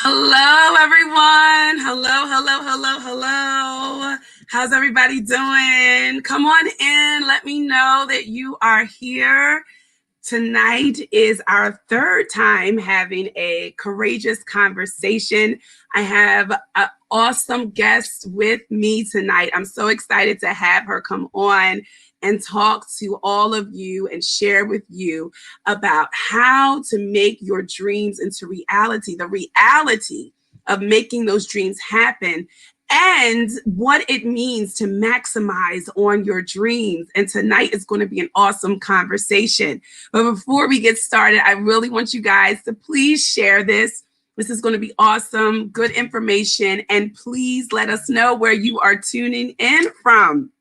Hello, everyone. Hello. How's everybody doing? Come on in. Let me know that you are here. Tonight is our third time having a courageous conversation. I have an awesome guest with me tonight. I'm so excited to have her come on and talk to all of you and share with you about how to make your dreams into reality, the reality of making those dreams happen, and what it means to maximize on your dreams. And tonight is going to be an awesome conversation. But before we get started, I really want you guys to please share this. This is going to be awesome, good information. And please let us know where you are tuning in from.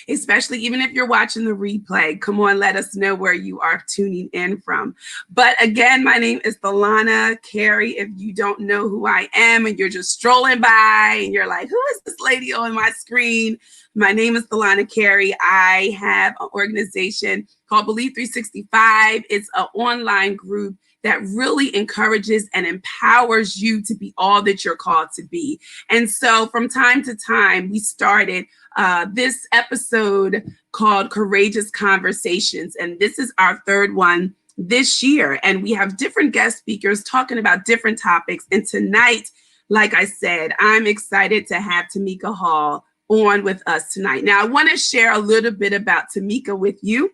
Especially even if you're watching the replay. Come on, let us know where you are tuning in from. But again, my name is Thalana Carey. If you don't know who I am and you're just strolling by and you're like, who is this lady on my screen? My name is Thalana Carey. I have an organization called Believe 365. It's an online group that really encourages and empowers you to be all that you're called to be. And so from time to time, we started this episode called Courageous Conversations. And this is our third one this year. And we have different guest speakers talking about different topics. And tonight, like I said, I'm excited to have Tamika Hall on with us tonight. Now, I want to share a little bit about Tamika with you,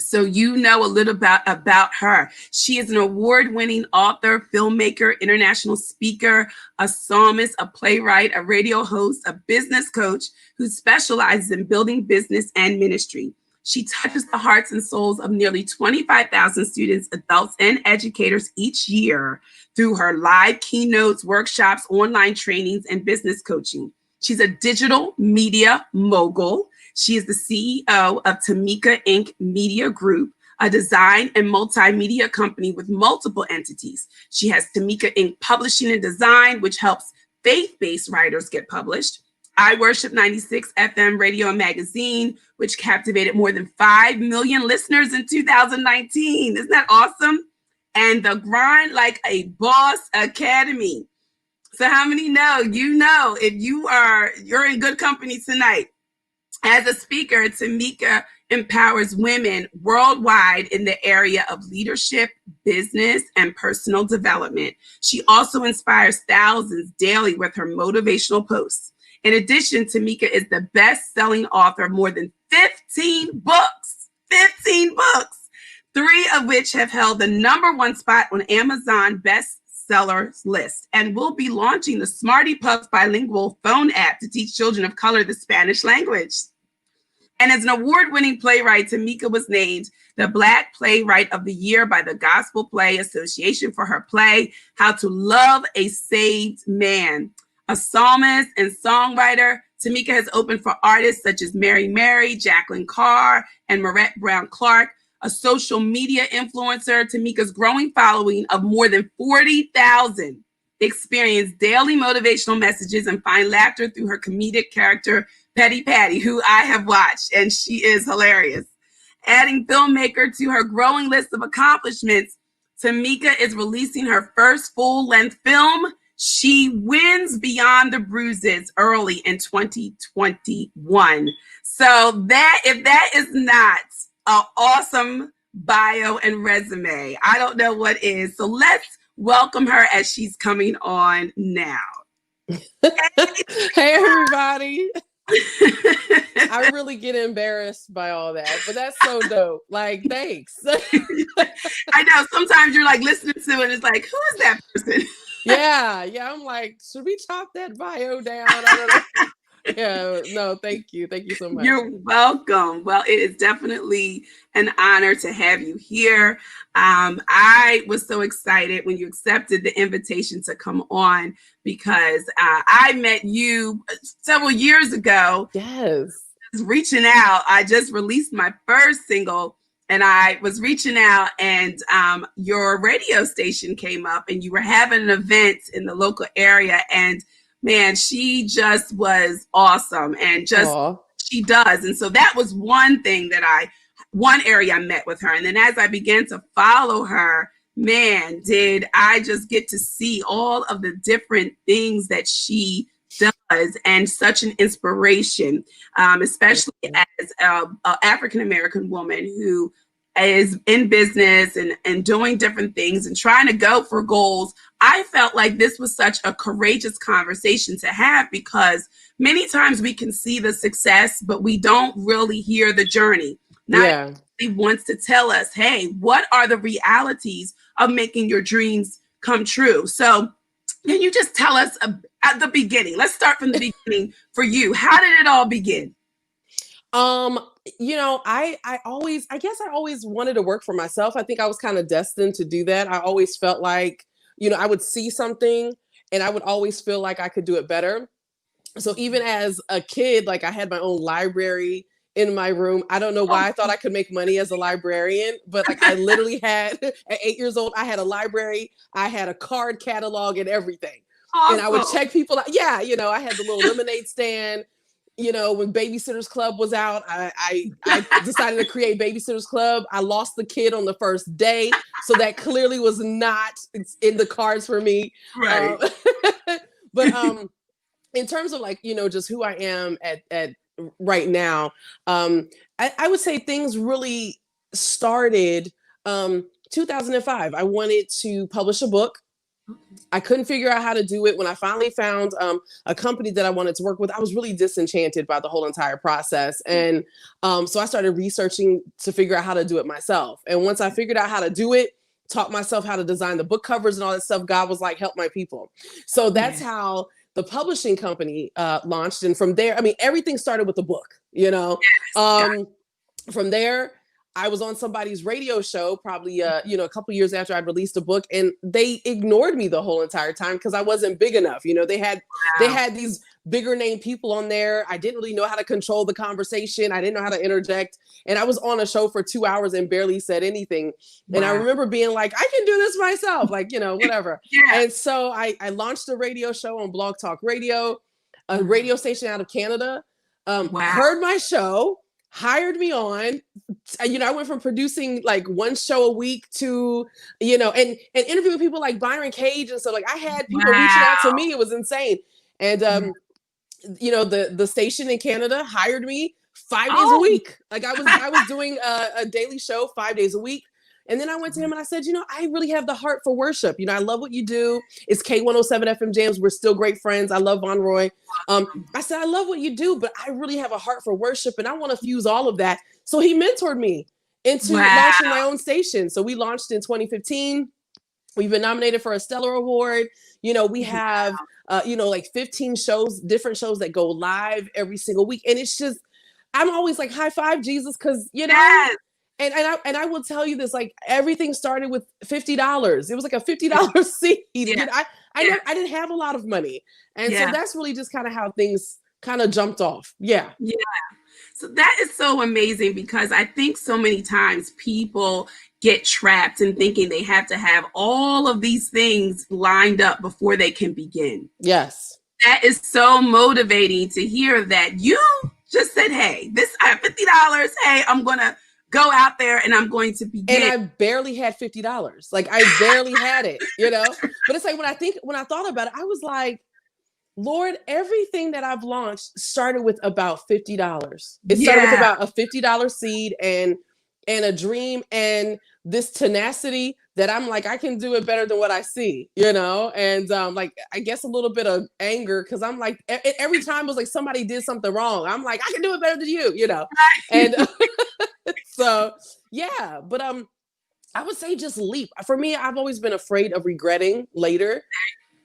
so you know a little about her. She is an award-winning author, filmmaker, international speaker, a psalmist, a playwright, a radio host, a business coach who specializes in building business and ministry. She touches the hearts and souls of nearly 25,000 students, adults, and educators each year through her live keynotes, workshops, online trainings, and business coaching. She's a digital media mogul. She is the CEO of Tamika Inc. Media Group, a design and multimedia company with multiple entities. She has Tamika Inc. Publishing and Design, which helps faith-based writers get published. I Worship 96 FM radio and magazine, which captivated more than 5 million listeners in 2019. Isn't that awesome? And the Grind Like a Boss Academy. So how many know? You know, if you're in good company tonight. As a speaker, Tamika empowers women worldwide in the area of leadership, business, and personal development. She also inspires thousands daily with her motivational posts. In addition, Tamika is the best-selling author of more than 15 books, 3 of which have held the #1 spot on Amazon bestsellers list, and will be launching the Smarty Puffs bilingual phone app to teach children of color the Spanish language. And as an award-winning playwright, Tamika was named the Black Playwright of the Year by the Gospel Play Association for her play, How to Love a Saved Man. A psalmist and songwriter, Tamika has opened for artists such as Mary, Jacqueline Carr, and Marette Brown Clark. A social media influencer, Tamika's growing following of more than 40,000 experience daily motivational messages and find laughter through her comedic character, Petty Patty, who I have watched, and she is hilarious. Adding filmmaker to her growing list of accomplishments, Tamika is releasing her first full-length film, She Wins Beyond the Bruises, early in 2021. So if that is not an awesome bio and resume, I don't know what is. So let's welcome her as she's coming on now. Hey, everybody. I really get embarrassed by all that, but that's so dope. Like, thanks. I know sometimes you're like listening to it, and it's like, who is that person? Yeah. I'm like, should we chop that bio down? I don't know. Yeah, no, thank you so much. You're welcome. Well, it is definitely an honor to have you here. I was so excited when you accepted the invitation to come on, because I met you several years ago. Yes. Reaching out. I just released my first single, and I was reaching out, and your radio station came up, and you were having an event in the local area, and man, she just was awesome, and just Aww. She does. And so that was one area I met with her. And then as I began to follow her, man, did I just get to see all of the different things that she does, and such an inspiration, especially as an African American woman who is in business and doing different things and trying to go for goals. I felt like this was such a courageous conversation to have, because many times we can see the success, but we don't really hear the journey. Not everybody wants to tell us, hey, what are the realities of making your dreams come true? So can you just tell us at the beginning? Let's start from the beginning for you. How did it all begin? You know, I guess I always wanted to work for myself. I think I was kind of destined to do that. I always felt like, you know, I would see something and I would always feel like I could do it better. So even as a kid, like I had my own library in my room. I don't know why I thought I could make money as a librarian, but like I literally had, at 8 years old, I had a library, I had a card catalog and everything. Awesome. And I would check people out. Yeah, you know, I had the little lemonade stand. You know, when Babysitters Club was out, I decided to create Babysitters Club. I lost the kid on the first day, so that clearly was not in the cards for me. Right. But in terms of like, you know, just who I am at right now, I would say things really started 2005. I wanted to publish a book. I couldn't figure out how to do it. When I finally found a company that I wanted to work with, I was really disenchanted by the whole entire process. And so I started researching to figure out how to do it myself. And once I figured out how to do it, taught myself how to design the book covers and all that stuff, God was like, help my people. So that's how the publishing company launched. And from there, I mean, everything started with the book, you know. From there, I was on somebody's radio show probably, you know, a couple years after I'd released a book, and they ignored me the whole entire time because I wasn't big enough. You know, they had these bigger name people on there. I didn't really know how to control the conversation. I didn't know how to interject. And I was on a show for 2 hours and barely said anything. And I remember being like, I can do this myself, like, you know, whatever. And so I launched a radio show on Blog Talk Radio, a radio station out of Canada, heard my show, hired me on. You know, I went from producing like one show a week to, you know, and interviewing people like Byron Cage and stuff. Like I had people reaching out to me. It was insane. And you know, the station in Canada hired me 5 days a week. Like I was doing a daily show 5 days a week. And then I went to him and I said, you know, I really have the heart for worship. You know, I love what you do. It's K107 FM Jams. We're still great friends. I love Von Roy. I said, I love what you do, but I really have a heart for worship and I want to fuse all of that. So he mentored me into launching my own station. So we launched in 2015. We've been nominated for a Stellar Award. You know, we have, you know, like 15 shows, different shows that go live every single week. And it's just, I'm always like, high five, Jesus, because, you know, and I will tell you this, like everything started with $50. It was like a $50 seed. I didn't have a lot of money. And so that's really just kind of how things kind of jumped off. Yeah. So that is so amazing, because I think so many times people get trapped in thinking they have to have all of these things lined up before they can begin. Yes. That is so motivating to hear that you just said, hey, I have $50. Hey, I'm going to go out there and I'm going to begin. And I barely had $50. Like I barely had it, you know, but it's like when I thought about it, I was like, Lord, everything that I've launched started with about $50. It started with about a $50 seed and a dream and this tenacity that I'm like, I can do it better than what I see, you know? And like, I guess a little bit of anger, because I'm like, every time it was like somebody did something wrong. I'm like, I can do it better than you know? And so, yeah, but I would say just leap. For me, I've always been afraid of regretting later.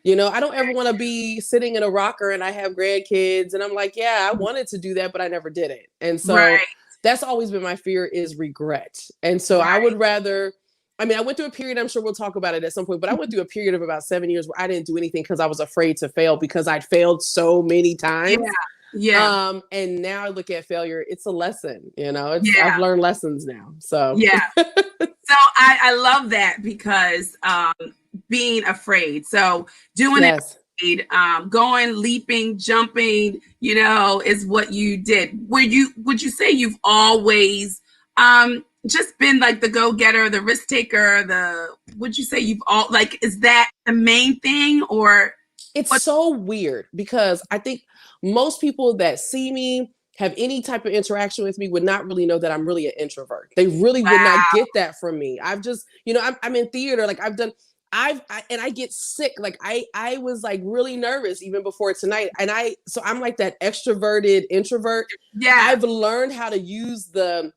You know, I don't ever want to be sitting in a rocker and I have grandkids and I'm like, yeah, I wanted to do that, but I never did it. And so that's always been my fear, is regret. And so I would rather, I mean, I went through a period, I'm sure we'll talk about it at some point, but I went through a period of about 7 years where I didn't do anything because I was afraid to fail, because I'd failed so many times. And now I look at failure, it's a lesson, you know, I've learned lessons now. So so I love that, because being afraid, so doing it, going, leaping, jumping, you know, is what you did. Would you say you've always just been like the go-getter, the risk taker, would you say you've all like, is that the main thing or? It's so weird because I think most people that see me, have any type of interaction with me, would not really know that I'm really an introvert. They really would not get that from me. I've just, I'm in theater. Like and I get sick. Like I was like really nervous even before tonight. And so I'm like that extroverted introvert. Yeah. I've learned how to use the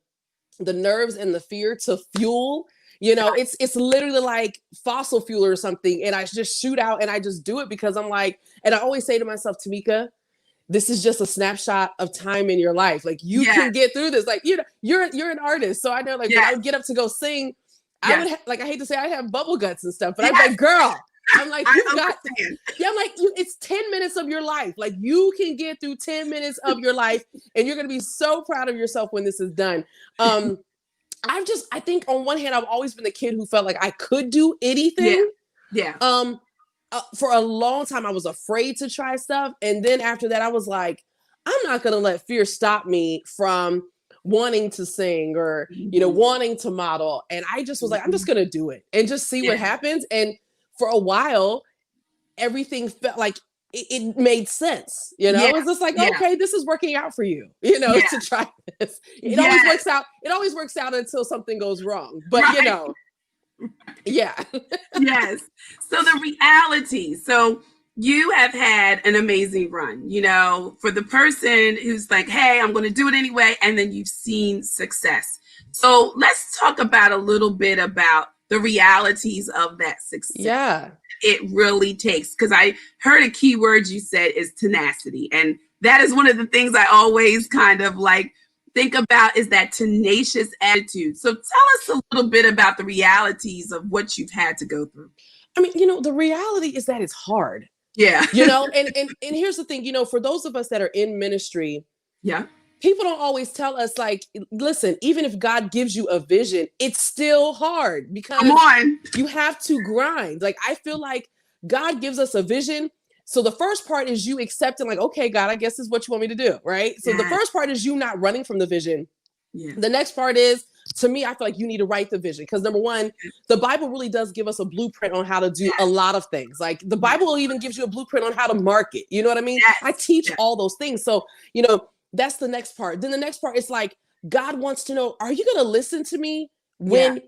nerves and the fear to fuel. It's literally like fossil fuel or something. And I just shoot out and I just do it because I'm like, and I always say to myself, Tamika, this is just a snapshot of time in your life. Like you can get through this. Like, you're an artist. So I know like when I would get up to go sing, I would like, I hate to say I have bubble guts and stuff, but I'm like, girl, I'm like, I'm like, it's 10 minutes of your life. Like you can get through 10 minutes of your life and you're going to be so proud of yourself when this is done. I think on one hand, I've always been the kid who felt like I could do anything. For a long time, I was afraid to try stuff. And then after that, I was like, I'm not going to let fear stop me from wanting to sing or, wanting to model. And I just was like, I'm just going to do it and just see what happens. And for a while, everything felt like it made sense. It was just like, okay, this is working out for you, to try this. It always works out. It always works out until something goes wrong. But, yes. So the reality. So you have had an amazing run, for the person who's like, hey, I'm going to do it anyway. And then you've seen success. So let's talk about a little bit about the realities of that success. Yeah. It really takes, because I heard a key word you said is tenacity. And that is one of the things I always kind of like think about is that tenacious attitude. So tell us a little bit about the realities of what you've had to go through. I mean, the reality is that it's hard. Yeah. And here's the thing, for those of us that are in ministry, people don't always tell us like, listen, even if God gives you a vision, it's still hard because you have to grind. Like, I feel like God gives us a vision. So the first part is you accepting like, okay, God, I guess this is what you want me to do. Right. So the first part is you not running from the vision. The next part is, to me, I feel like you need to write the vision because number one, the Bible really does give us a blueprint on how to do a lot of things. Like the Bible even gives you a blueprint on how to market. You know what I mean? I teach all those things. So, that's the next part. Then the next part is like, God wants to know, are you going to listen to me when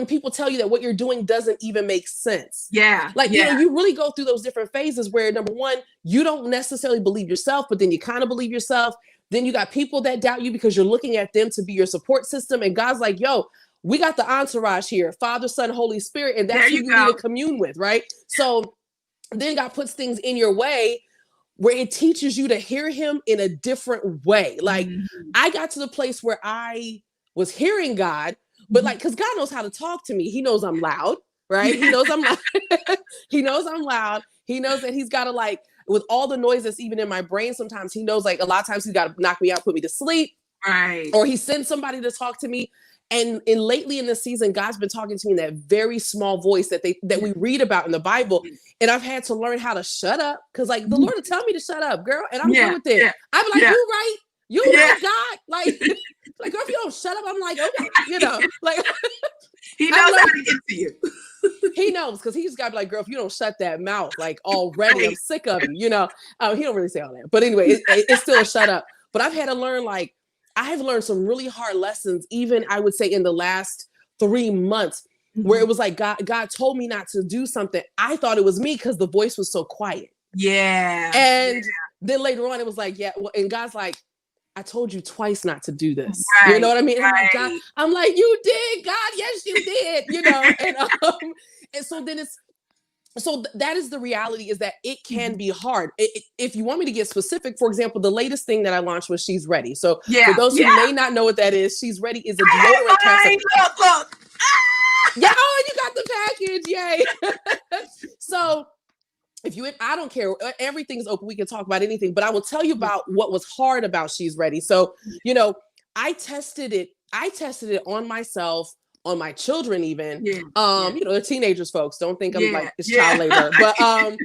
people tell you that what you're doing doesn't even make sense? You really go through those different phases where number one, you don't necessarily believe yourself, but then you kind of believe yourself. Then you got people that doubt you because you're looking at them to be your support system. And God's like, yo, we got the entourage here, Father, Son, Holy Spirit. And that's who you need to commune with, right? So then God puts things in your way where it teaches you to hear him in a different way. Like I got to the place where I was hearing God, but like, cause God knows how to talk to me. He knows I'm loud, right? He knows I'm loud. He knows I'm loud. He knows that he's got to like, with all the noise that's even in my brain, sometimes he knows like a lot of times he's got to knock me out, put me to sleep. Right. Or he sends somebody to talk to me. And lately in this season, God's been talking to me in that very small voice that we read about in the Bible. And I've had to learn how to shut up because like the Lord will tell me to shut up, girl. And I'm good with it. I'm like, you right, God. Like, like girl, if you don't shut up, I'm like, okay, like he knows how to get to you. He knows because he's got to be like, girl, if you don't shut that mouth, like already, I'm sick of you, he don't really say all that. But anyway, it's still a shut up. But I've had to learn, like, I've learned some really hard lessons, even I would say in the last 3 months, where it was like God told me not to do something. I thought it was me because the voice was so quiet. And then later on, it was like, and God's like, I told you twice not to do this. You know what I mean? And I'm like, you did, God. Yes, you did. And so then that is the reality, is that it can be hard. If you want me to get specific, for example, the latest thing that I launched was She's Ready. So for those who may not know what that is, She's Ready is a deodorant concept. Look. Yeah, you got the package. Yay. So I don't care. Everything's open. We can talk about anything, but I will tell you about what was hard about She's Ready. So, I tested it on myself, on my children, even, they're teenagers, folks. Don't think I'm like it's child labor, but,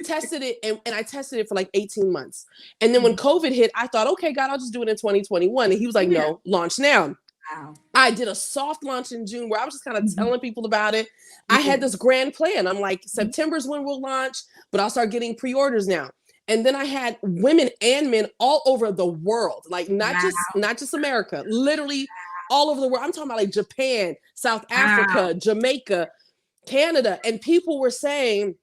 tested it. And I tested it for like 18 months. And then when COVID hit, I thought, okay, God, I'll just do it in 2021. And he was like, no, launch now. Wow. I did a soft launch in June where I was just kind of Mhm. telling people about it. I Yeah. had this grand plan. I'm like, Mhm. September's when we'll launch, but I'll start getting pre-orders now. And then I had women and men all over the world, like Wow. not just America, literally all over the world. I'm talking about like Japan, South Wow. Africa, Jamaica, Canada, and people were saying,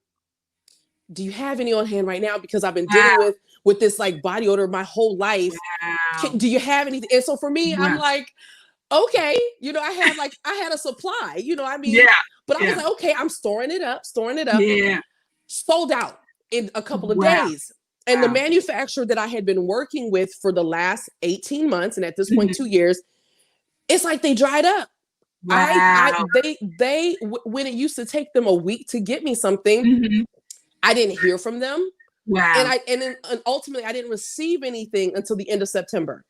"Do you have any on hand right now? Because I've been dealing Wow. with this like body odor my whole life. Wow. Do you have anything?" And so for me, I'm Wow. like, okay, I had a supply, I mean, Yeah. but I was Yeah. like, okay, I'm storing it up, Yeah. sold out in a couple of Wow. days. And the Wow. manufacturer that I had been working with for the last 18 months, and at this point, Mhm. 2 years, it's like they dried up. Wow. When it used to take them a week to get me something, Mhm. I didn't hear from them. Wow. And ultimately I didn't receive anything until the end of September.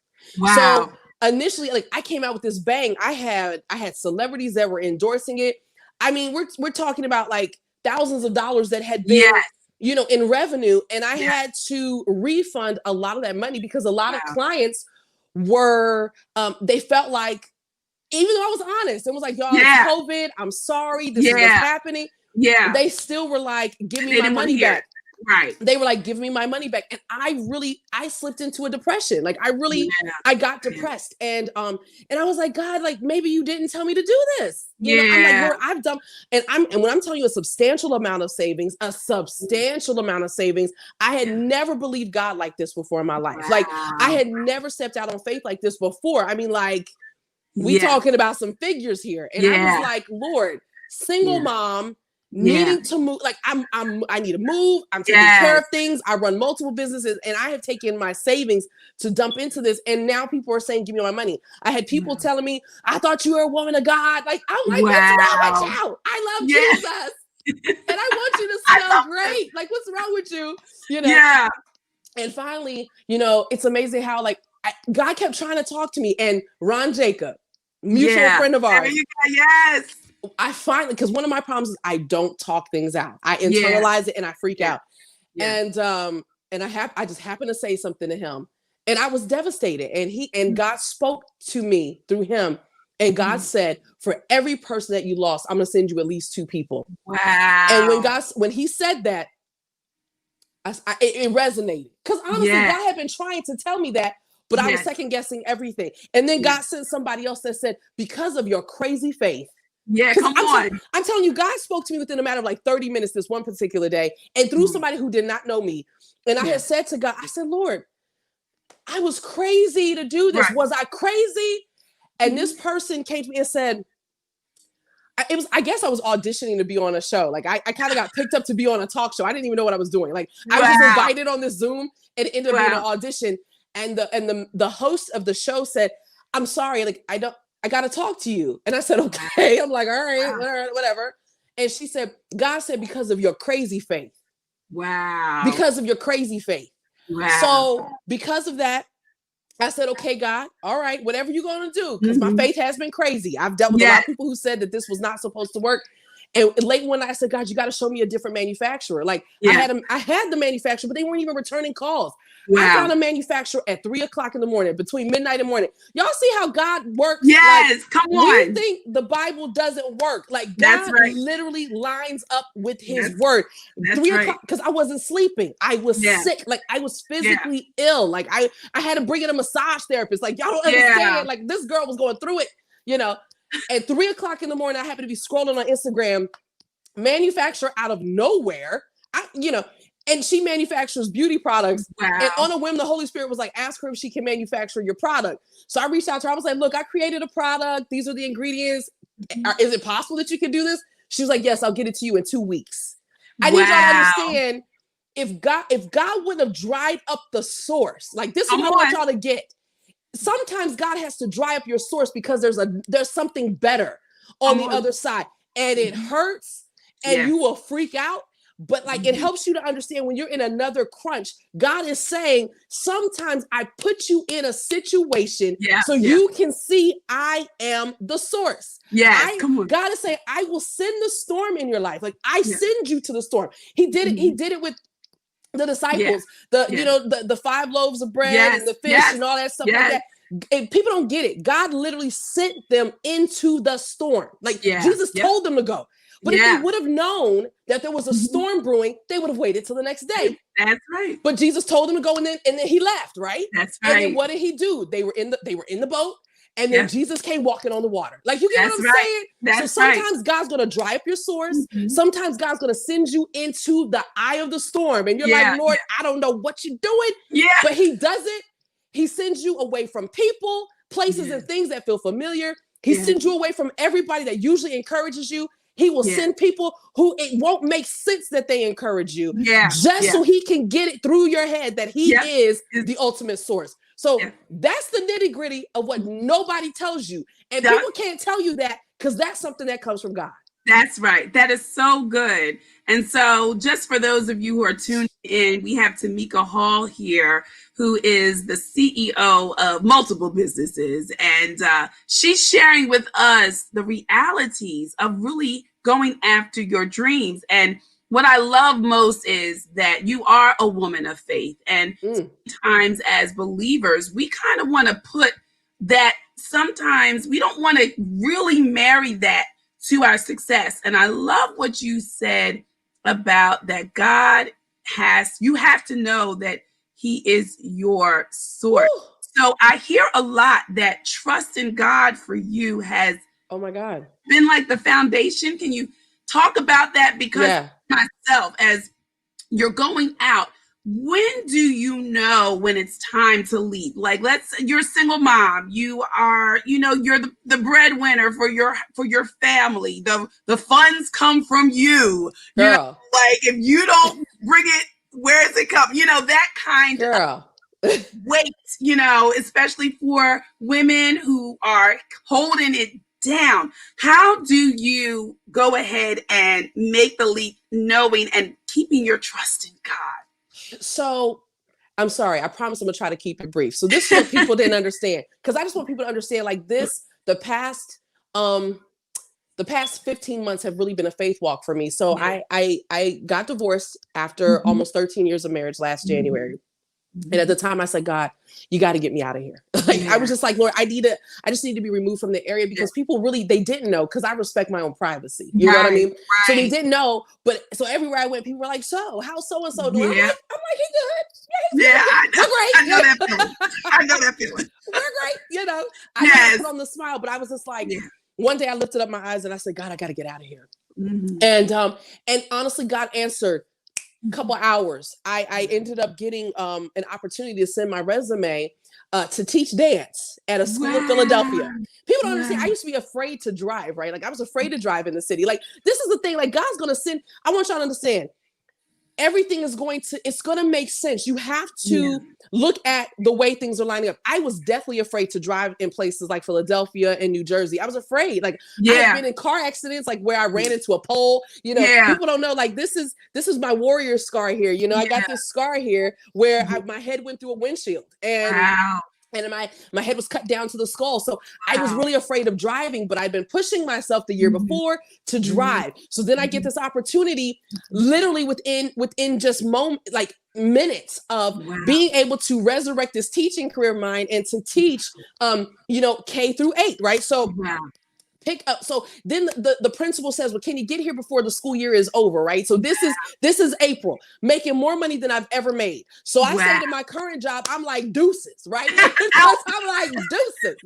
So Wow. initially, like I came out with this bang. I had celebrities that were endorsing it. I mean, we're talking about like thousands of dollars that had been, Yes. in revenue, and I Yes. had to refund a lot of that money because a lot of Wow. clients were they felt like, even though I was honest and was like, y'all, it's Yeah. COVID, I'm sorry, this is what's Yeah. happening, Yeah. they still were like, give me They my didn't want to money hear it. back. Right. They were like, give me my money back. And I slipped into a depression. Like Yeah. I got Yeah. depressed. And I was like, God, like maybe you didn't tell me to do this. I'm like, Yeah. Lord, I've done, and when I'm telling you a substantial amount of savings, I had Yeah. never believed God like this before in my life. Like I Wow. had never stepped out on faith like this before. I mean, like, we Yeah. talking about some figures here. And I was Yeah. like, Lord, single Yeah. mom, Yeah. needing to move, like I need to move, I'm taking care Yes. of things, I run multiple businesses, and I have taken my savings to dump into this, and now people are saying, give me my money. I had people Wow. telling me, I thought you were a woman of God. Like, I'm like, what's wrong with Wow. you? I love Yeah. Jesus and I want you to I smell love this. great. Like, what's wrong with you? Yeah. And finally, it's amazing how like God kept trying to talk to me. And Ron Jacob, mutual Yeah. friend of There ours, you go. Yes. I finally, because one of my problems is I don't talk things out. I Yeah. internalize it and I freak Yeah. out. Yeah. And I just happened to say something to him, and I was devastated. And God spoke to me through him, and God Mhm. said, for every person that you lost, I'm gonna send you at least 2 people. And Wow. when he said that, it resonated, because honestly, Yeah. God had been trying to tell me that, but I was Yes. second guessing everything. And then Yeah. God sent somebody else that said, because of your crazy faith. Yeah. Because Come on. I'm telling you, God spoke to me within a matter of like 30 minutes this one particular day, and through Mhm. somebody who did not know me. And I Yeah. had said to God, I said, Lord, I was crazy to do this. Right. Was I crazy? And this Mhm. person came to me and said, I guess I was auditioning to be on a show. Like I kind of got picked up to be on a talk show. I didn't even know what I was doing. Like I was just Wow. invited on this Zoom, and it ended up being an Wow. audition. And the host of the show said, I'm sorry, like I gotta talk to you. And I said, Wow. okay. I'm like, all right, Wow. whatever. And she said, God said, because of your crazy faith. Wow. Because of your crazy faith. Wow. So because of that, I said, okay, God, all right, whatever you're going to do, because my Mhm. faith has been crazy. I've dealt with a lot Yes. of people who said that this was not supposed to work. And late one night, I said, God, you got to show me a different manufacturer. Like Yeah. I had the manufacturer, but they weren't even returning calls. I Wow. found a manufacturer at 3:00 in the morning, between midnight and morning. Y'all see how God works? Like, Yes. Come we on. think the Bible doesn't work. Like, That's God right. literally lines up with his That's word. that's 3:00, right. because I wasn't sleeping. I was Yeah. sick. Like, I was Yeah. physically ill. Like, I had to bring in a massage therapist. Like, y'all don't Yeah. understand. Like, this girl was going through it. At 3:00 in the morning, I happened to be scrolling on Instagram, manufacturer out of nowhere. And she manufactures beauty products. And Wow. on a whim, the Holy Spirit was like, ask her if she can manufacture your product. So I reached out to her. I was like, look, I created a product. These are the ingredients. Is it possible that you can do this? She was like, yes, I'll get it to you in 2 weeks. I need y'all to Wow. understand, if God wouldn't have dried up the source, like, this is Come what I want on. y'all to get. Sometimes God has to dry up your source because there's something better on Come the on. other side. And it Mhm. hurts, and Yes. you will freak out. But like, it Mhm. helps you to understand when you're in another crunch. God is saying, sometimes I put you in a situation Yeah. so Yeah. you can see I am the source. Yes. Come on. God is saying, I will send the storm in your life. Like, I Yeah. send you to the storm. He did it. He Mhm. did it with the Yeah. disciples, Yeah. the 5 loaves of bread Yes. and the fish Yes. and all that stuff like Yes. that. people don't get it. God literally sent them into the storm. Like Jesus told them to go. But if they would have known that there was a storm brewing, they would have waited till the next day. That's right. But Jesus told them to go, and then he left, right? That's right. And then what did he do? They were in the boat, and then Jesus came walking on the water. Like, you get what I'm saying? So sometimes God's gonna dry up your source. Sometimes God's gonna send you into the eye of the storm, and you're like, Lord, I don't know what you're doing. But he does it. He sends you away from people, places, and things that feel familiar. He sends you away from everybody that usually encourages you. He will send people who it won't make sense that they encourage you, so he can get it through your head that he is the ultimate source. So that's the nitty gritty of what nobody tells you. And people can't tell you that because that's something that comes from God. That's right. That is so good. And so just for those of you who are tuned in, we have Tamika Hall here, who is the CEO of multiple businesses. And she's sharing with us the realities of really going after your dreams. And what I love most is that you are a woman of faith. And sometimes as believers, we kind of want to put that, sometimes we don't want to really marry that to our success. And I love what you said about that you have to know that he is your source. Ooh. So I hear a lot that trust in God for you has been like the foundation. Can you talk about that? Because myself, as you're going out, when do you know when it's time to leave? Like, you're a single mom, you are, you're the breadwinner for your family. The funds come from you. Girl. Like, if you don't bring it, where does it come? That kind of weight, especially for women who are holding it down. How do you go ahead and make the leap, knowing and keeping your trust in God? So I'm sorry, I promise I'm gonna try to keep it brief. So this is what people didn't understand, because I just want people to understand, like, this, the past 15 months have really been a faith walk for me. So I got divorced after almost 13 years of marriage last January. And at the time I said, God, you got to get me out of here. I was just like, Lord, I just need to be removed from the area, because people really, they didn't know, because I respect my own privacy. You know what I mean? So they didn't know, but so everywhere I went, people were like, so how's so-and-so doing? I'm like, he good. Yeah, he's good. I know that feeling. I know that feeling. We're great. I had to put on the smile, but I was just like, one day I lifted up my eyes and I said, God, I got to get out of here. And honestly, God answered. Couple hours, I ended up getting an opportunity to send my resume to teach dance at a school in Philadelphia. People don't understand. I used to be afraid to drive, right? Like, I was afraid to drive in the city. Like, this is the thing. Like, God's gonna send. I want y'all to understand. Everything is it's going to make sense. You have to look at the way things are lining up. I was definitely afraid to drive in places like Philadelphia and New Jersey. I was afraid. Like, I've been in car accidents, like where I ran into a pole. People don't know, like, this is my warrior scar here. I got this scar here where my head went through a windshield, and and my head was cut down to the skull. So I was really afraid of driving, but I'd been pushing myself the year before to drive. So then I get this opportunity literally within just minutes of being able to resurrect this teaching career of mine and to teach, K through 8, right? So pick up. So then the principal says, well, can you get here before the school year is over? Right. So this is April, making more money than I've ever made. So I say to my current job, I'm like, deuces, right? I'm like, deuces,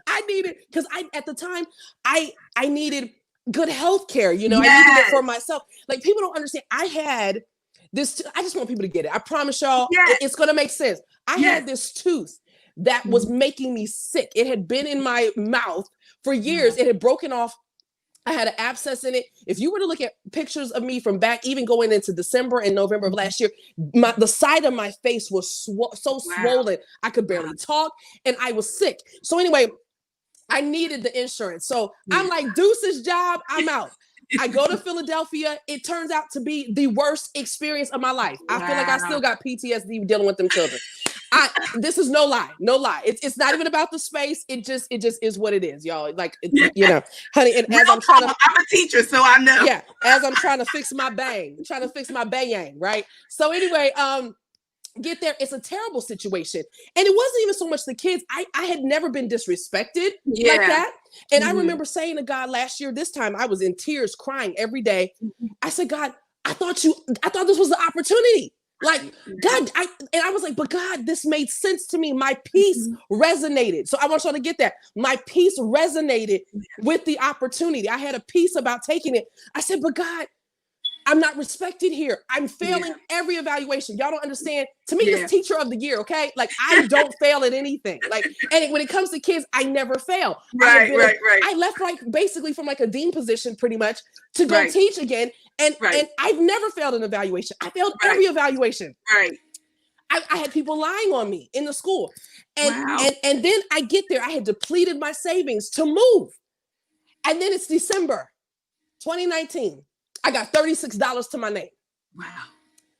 I needed, because at the time I needed good health care. I needed it for myself. Like, people don't understand. I had this, I just want people to get it. I promise y'all, it's going to make sense. I had this tooth that was making me sick. It had been in my mouth for years. It had broken off. I had an abscess in it. If you were to look at pictures of me from back, even going into December and November of last year, the side of my face was so swollen. I could barely talk, and I was sick. So anyway, I needed the insurance. So I'm like, Deuce's job, I'm out. I go to Philadelphia. It turns out to be the worst experience of my life. I feel like I still got PTSD dealing with them children. This is no lie. It's not even about the space. It just is what it is, y'all. Like, honey. And as I'm a teacher, so I know. Yeah, as I'm trying to fix my bang, right? So anyway, Get there, it's a terrible situation. And it wasn't even so much the kids. I had never been disrespected like that. And I remember saying to God last year, this time I was in tears, crying every day. I said, God, I thought this was the opportunity. Like, God, I was like, but God, this made sense to me. My peace resonated. So I want y'all to get that. My peace resonated with the opportunity. I had a peace about taking it. I said, but God, I'm not respected here. I'm failing every evaluation. Y'all don't understand. To me, it's teacher of the year, okay? Like, I don't fail at anything. Like, and when it comes to kids, I never fail. Right. I left like basically from like a dean position pretty much to go teach again. And I've never failed an evaluation. I failed every evaluation. Right. I had people lying on me in the school. And then I get there. I had depleted my savings to move. And then it's December 2019. I got $36 to my name. Wow.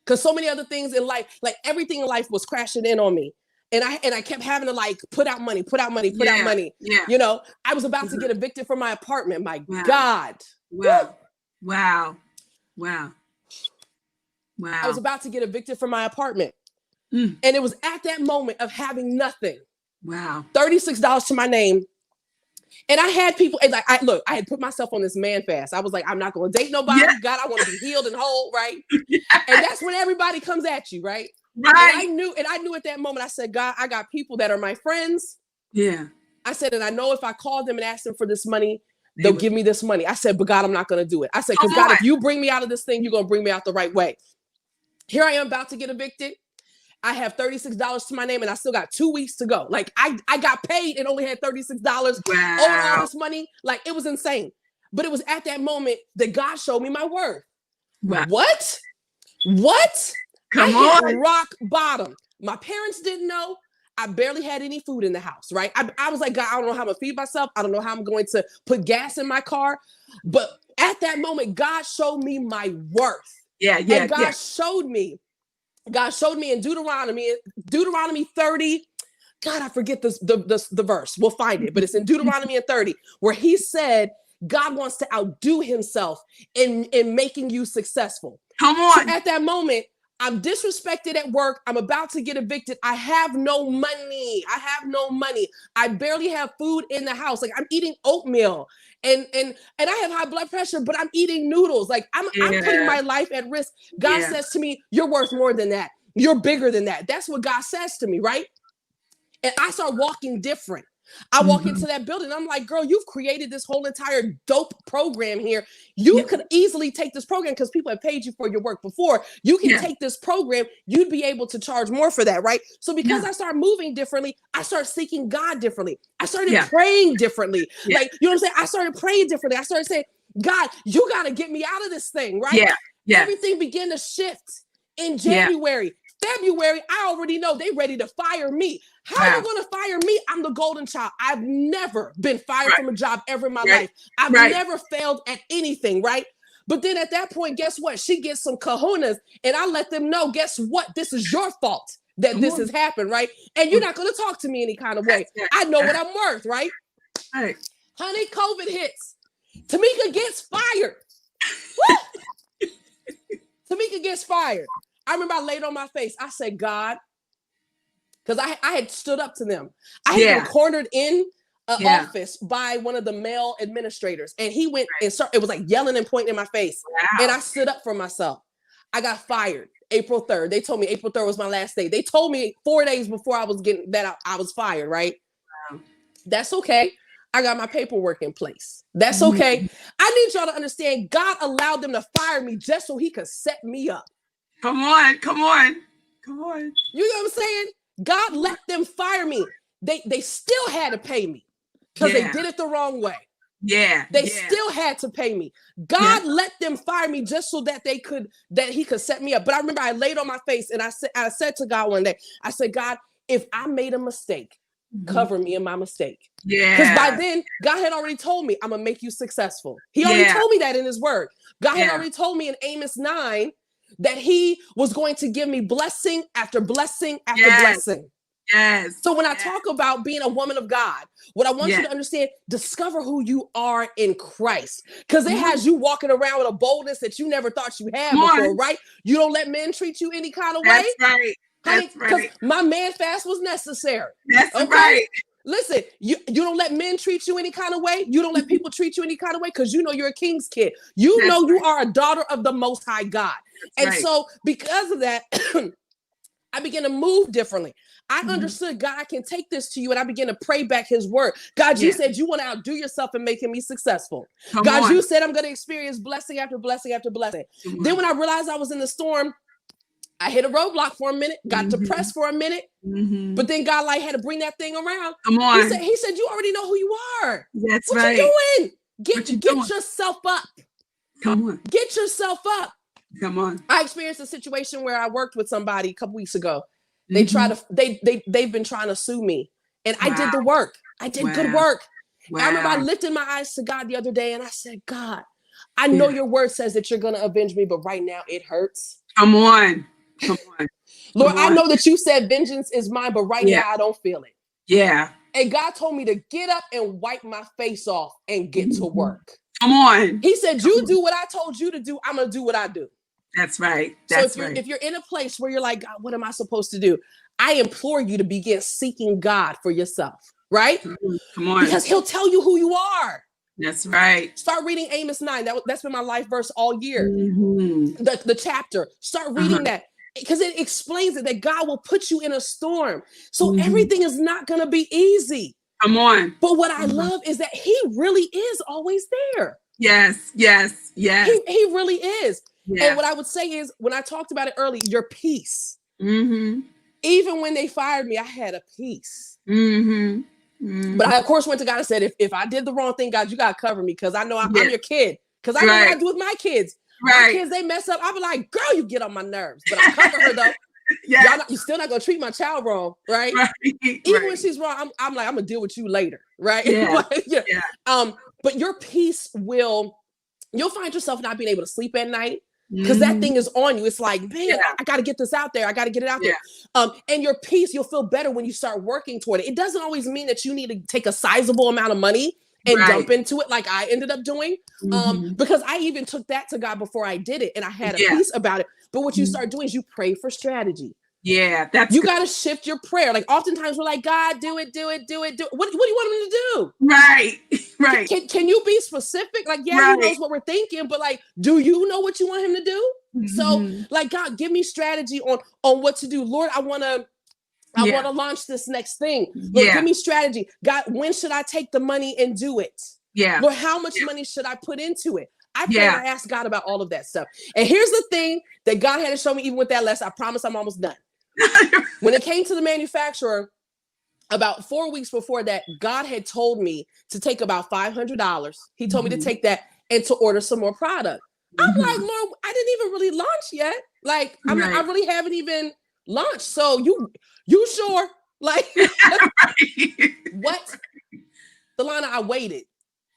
Because so many other things in life, like everything in life was crashing in on me. And I kept having to like put out money. Yeah. You know, I was about to get evicted from my apartment. My God. Wow. I was about to get evicted from my apartment. And it was at that moment of having nothing. Wow. $36 to my name. And I had people, and like, I had put myself on this man fast. I was like, I'm not going to date nobody. God, I want to be healed and whole, right? And that's when everybody comes at you, right? Right. And I knew at that moment, I said, God, I got people that are my friends. Yeah. I said, and I know if I call them and ask them for this money, they'll give me this money. I said, but God, I'm not going to do it. I said, because God, if you bring me out of this thing, you're going to bring me out the right way. Here I am about to get evicted. I have $36 to my name and I still got 2 weeks to go. Like I got paid and only had $36 owed all this money. Like it was insane. But it was at that moment that God showed me my worth. Wow. What? Come I on. hit rock bottom. My parents didn't know. I barely had any food in the house, right? I was like, God, I don't know how I'm gonna feed myself. I don't know how I'm going to put gas in my car. But at that moment, God showed me my worth. And God showed me in Deuteronomy 30. God, I forget the verse. We'll find it, but it's in Deuteronomy 30, where he said God wants to outdo himself in making you successful. Come on. So at that moment, I'm disrespected at work. I'm about to get evicted. I have no money. I barely have food in the house. Like I'm eating oatmeal and I have high blood pressure, but I'm eating noodles. Like I'm putting my life at risk. God says to me, you're worth more than that. You're bigger than that. That's what God says to me, right? And I start walking different. I walk into that building. I'm like, girl, you've created this whole entire dope program here. You could easily take this program because people have paid you for your work before. You can take this program. You'd be able to charge more for that, right? So because I started moving differently, I started seeking God differently. I started praying differently. Like, you know what I'm saying? I started praying differently. I started saying, God, you got to get me out of this thing, right? Everything began to shift in January. February, I already know they ready to fire me. How are you going to fire me? I'm the golden child. I've never been fired from a job ever in my life. I've never failed at anything, right? But then at that point, guess what? She gets some kahunas and I let them know, guess what? This is your fault that this has happened, right? And you're not going to talk to me any kind of way. I know what I'm worth, right? Honey, COVID hits. Tamika gets fired. Tamika gets fired. I remember I laid on my face. I said, God, because I had stood up to them. I had been cornered in an office by one of the male administrators. And he went and it was like yelling and pointing in my face. And I stood up for myself. I got fired April 3rd. They told me April 3rd was my last day. They told me 4 days before I was getting that I was fired, right? That's okay. I got my paperwork in place. That's okay. I need y'all to understand God allowed them to fire me just so he could set me up. Come on. You know what I'm saying? God let them fire me. They still had to pay me because they did it the wrong way. They still had to pay me. God let them fire me just so that he could set me up. But I remember I laid on my face and I said to God one day, I said, God, if I made a mistake, cover me in my mistake. Because by then, God had already told me, I'm going to make you successful. He already told me that in his word. God had already told me in Amos 9 that he was going to give me blessing after blessing after blessing. So when I talk about being a woman of God, what I want you to understand, discover who you are in Christ. Because it has you walking around with a boldness that you never thought you had before, right? You don't let men treat you any kind of way. That's right. honey, That's because right. my man fast was necessary. That's Okay. right. Listen, you don't let men treat you any kind of way. You don't let people treat you any kind of way because you know you're a king's kid. You That's know you right. are a daughter of the Most High God. That's And right. so because of that, I began to move differently. I Mhm. understood, God, I can take this to you. And I began to pray back his word. God, you Yeah. said you want to outdo yourself in making me successful. Come God, on. you said I'm going to experience blessing after blessing after blessing. Come Then on. when I realized I was in the storm, I hit a roadblock for a minute, got depressed for a minute, but then God like had to bring that thing around. Come on. He said, you already know who you are. That's What right. you doing? What you Get doing? yourself up. Come on. Get yourself up. Come on. I experienced a situation where I worked with somebody a couple weeks ago. They they've been trying to sue me, and I did the work. I did good work. Wow. I remember I lifted my eyes to God the other day and I said, God, I know your word says that you're going to avenge me, but right now it hurts. Come on. Come on. Lord, I know that you said vengeance is mine, but right now I don't feel it. Yeah. And God told me to get up and wipe my face off and get to work. Come on. He said, you do what I told you to do. I'm going to do what I do. That's right. That's so if you're in a place where you're like, God, what am I supposed to do? I implore you to begin seeking God for yourself, right? Come on. Because he'll tell you who you are. That's right. Start reading Amos 9. That's been my life verse all year. The chapter. Start reading that because it explains it that God will put you in a storm. So everything is not going to be easy. Come on. But what I love is that he really is always there. Yes. Yes. Yes. He really is. Yeah. And what I would say is when I talked about it earlier, your peace. Even when they fired me, I had a peace. But I, of course, went to God and said, if I did the wrong thing, God, you got to cover me because I know I'm your kid. Because I know what I do with my kids. My kids, they mess up. I'll be like, girl, you get on my nerves. But I cover her, though. You're still not going to treat my child wrong, right? Even when she's wrong, I'm like, I'm going to deal with you later, right? But your peace you'll find yourself not being able to sleep at night. Because that thing is on you. It's like, man, I got to get this out there. I got to get it out there. And your peace, you'll feel better when you start working toward it. It doesn't always mean that you need to take a sizable amount of money and dump into it like I ended up doing. Because I even took that to God before I did it. And I had a peace about it. But what you start doing is you pray for strategy. Yeah, that's you got to shift your prayer. Like oftentimes we're like, God, do it. What do you want him to do? Right. Can you be specific? Like, he knows what we're thinking, but like, do you know what you want him to do? So like, God, give me strategy on what to do. Lord, I want to launch this next thing. Lord, give me strategy. God, when should I take the money and do it? Lord, how much money should I put into it? I pray and I ask God about all of that stuff. And here's the thing that God had to show me even with that lesson. I promise I'm almost done. When it came to the manufacturer, about 4 weeks before that, God had told me to take about $500. He told me to take that and to order some more product. I'm like, Lord, I didn't even really launch yet. Like, I really haven't even launched. So you sure? Like, what? Delana, I waited.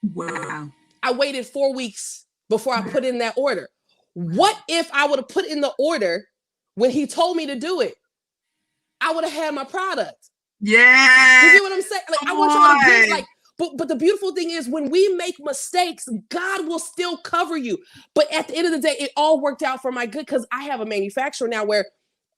Wow. I waited 4 weeks before I put in that order. What if I would have put in the order when he told me to do it? I would have had my product. Yeah. You get what I'm saying? Like, I want y'all to be like, but the beautiful thing is when we make mistakes, God will still cover you. But at the end of the day, it all worked out for my good because I have a manufacturer now where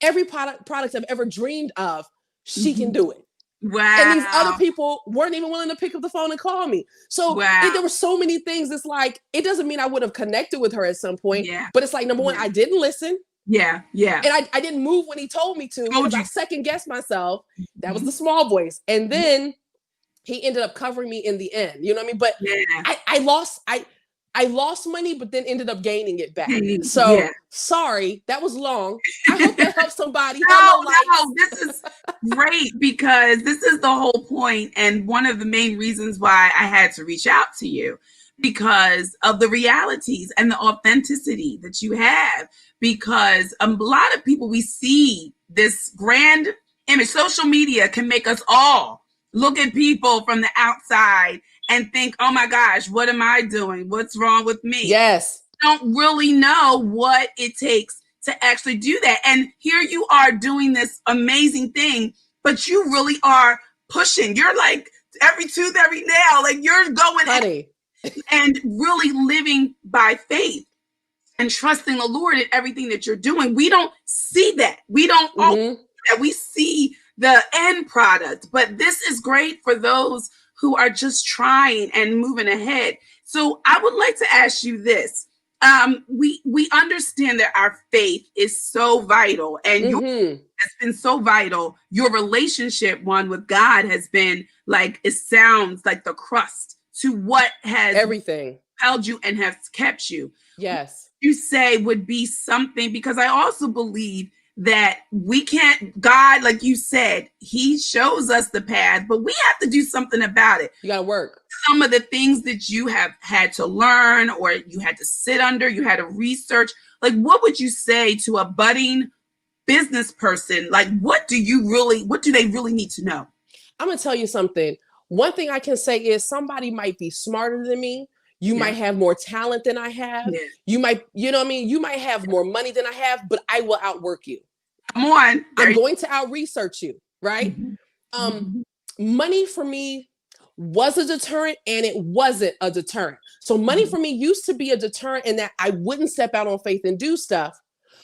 every product I've ever dreamed of, she can do it. Wow. And these other people weren't even willing to pick up the phone and call me. So there were so many things. It's like, it doesn't mean I would have connected with her at some point, but it's like, number one, I didn't listen. Yeah. And I didn't move when he told me to because I second guessed myself. That was the small voice. And then he ended up covering me in the end. You know what I mean? But I lost money, but then ended up gaining it back. So sorry, that was long. I hope that helps somebody. No, this is great because this is the whole point and one of the main reasons why I had to reach out to you because of the realities and the authenticity that you have. Because a lot of people, we see this grand image. Social media can make us all look at people from the outside and think, oh my gosh, what am I doing? What's wrong with me? Yes. Don't really know what it takes to actually do that. And here you are doing this amazing thing, but you really are pushing. You're like every tooth, every nail, like you're going and really living by faith. And trusting the Lord in everything that you're doing. We don't see that. We don't always see that we see the end product. But this is great for those who are just trying and moving ahead. So I would like to ask you this. We understand that our faith is so vital, and your has been so vital. Your relationship, one with God, has been like, it sounds like the crust to what has everything held you and has kept you. Yes. You say would be something, because I also believe that we can't, God, like you said, he shows us the path, but we have to do something about it. You got to work. Some of the things that you have had to learn, or you had to sit under, you had to research, like, what would you say to a budding business person? Like, what do they really need to know? I'm going to tell you something. One thing I can say is somebody might be smarter than me. You might have more talent than I have. Yeah. You might, you know what I mean? You might have more money than I have, but I will outwork you. Come on. I'm going to out-research you, right? Money for me was a deterrent, and it wasn't a deterrent. So money for me used to be a deterrent in that I wouldn't step out on faith and do stuff,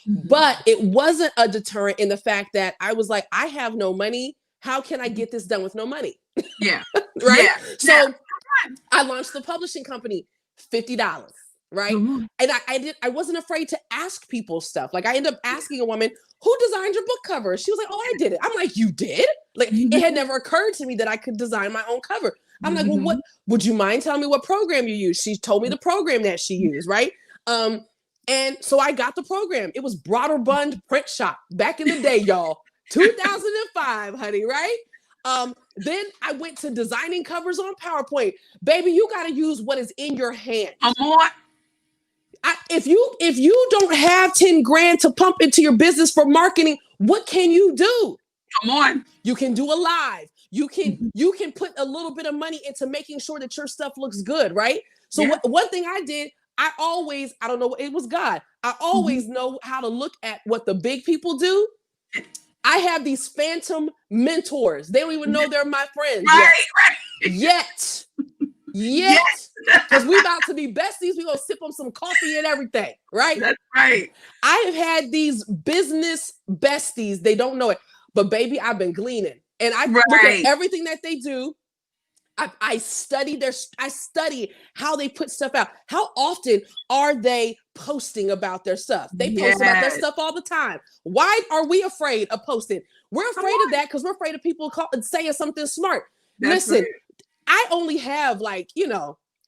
but it wasn't a deterrent in the fact that I was like, I have no money. How can I get this done with no money? Yeah. Right. Yeah. So I launched the publishing company, $50. Right. And I wasn't afraid to ask people stuff. Like, I ended up asking a woman, who designed your book cover? She was like, oh, I did it. I'm like, you did? Like, it had never occurred to me that I could design my own cover. I'm like, well, what would you mind telling me what program you use? She told me the program that she used. Right. And so I got the program. It was Broderbund Print Shop back in the day, y'all. 2005, honey. Right. Then I went to designing covers on PowerPoint. Baby, you got to use what is in your hand. If you don't have 10 grand to pump into your business for marketing, what can you do? Come on. You can do a live. You can put a little bit of money into making sure that your stuff looks good, right? So one thing I did, I don't know, it was God. I always know how to look at what the big people do. I have these phantom mentors. They don't even know they're my friends yet. Because we about to be besties. We're going to sip on some coffee and everything, right? That's right. I have had these business besties. They don't know it. But baby, I've been gleaning. And I look at everything that they do. I study how they put stuff out. How often are they posting about their stuff? They post about their stuff all the time. Why are we afraid of posting? We're afraid of that because we're afraid of people saying something smart. Listen, I only have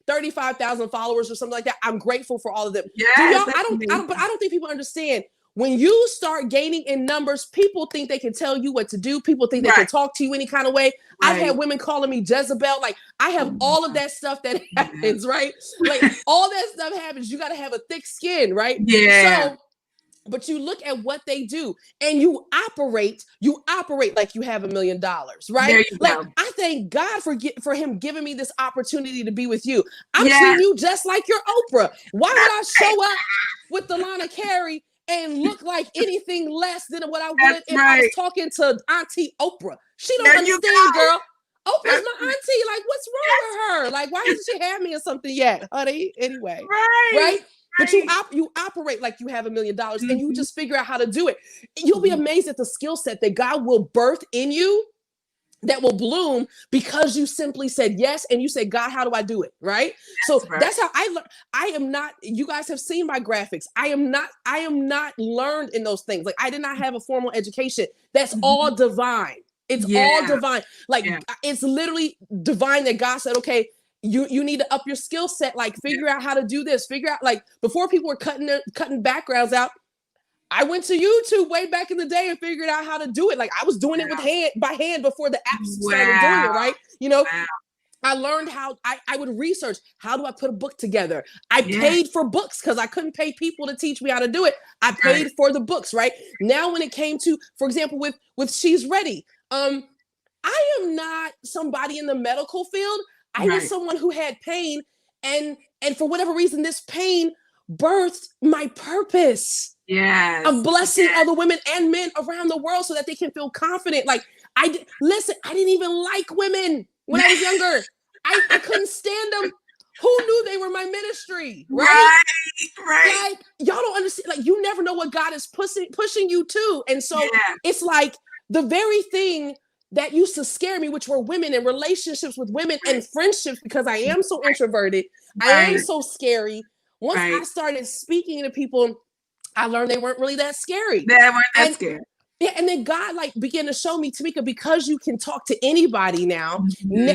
35,000 followers or something like that. I'm grateful for all of them. I don't think people understand. When you start gaining in numbers, people think they can tell you what to do. People think they can talk to you any kind of way. I've had women calling me Jezebel. Like, I have all of that stuff that happens, right? Like, all that stuff happens. You got to have a thick skin, right? Yeah. So, but you look at what they do and you operate like you have $1 million, right? I thank God for him giving me this opportunity to be with you. I'm treating you just like your Oprah. Why would I show up with Delana Carey and look like anything less than what I would if I was talking to Auntie Oprah? She don't understand, girl. Oprah's my auntie. Like, what's wrong with her? Like, why hasn't she had me or something yet, honey? Anyway, right? But you operate like you have $1 million and you just figure out how to do it. You'll be amazed at the skill set that God will birth in you that will bloom because you simply said yes and you said, God, how do I do it? Right? That's how I learned. I am not, you guys have seen my graphics. I am not learned in those things. Like, I did not have a formal education. That's all divine. It's all divine. Like, it's literally divine that God said, okay, you need to up your skill set, like figure out how to do this, figure out, like, before people were cutting backgrounds out, I went to YouTube way back in the day and figured out how to do it. Like, I was doing it by hand before the apps started doing it, right? You know, I learned how I would research, how do I put a book together? I paid for books because I couldn't pay people to teach me how to do it. I paid for the books, right? Now, when it came to, for example, with She's Ready, I am not somebody in the medical field. I was someone who had pain, and for whatever reason, this pain birthed my purpose of blessing other women and men around the world so that they can feel confident. Like, I didn't even like women when I was younger. I couldn't stand them. Who knew they were my ministry? Right. Like, y'all don't understand. Like, you never know what God is pushing you to. And so it's like, the very thing that used to scare me, which were women and relationships with women and friendships, because I am so introverted, I am so scary. Once I started speaking to people, I learned they weren't really that scary. They weren't that scary. Yeah, and then God like began to show me, Tamika, because you can talk to anybody now,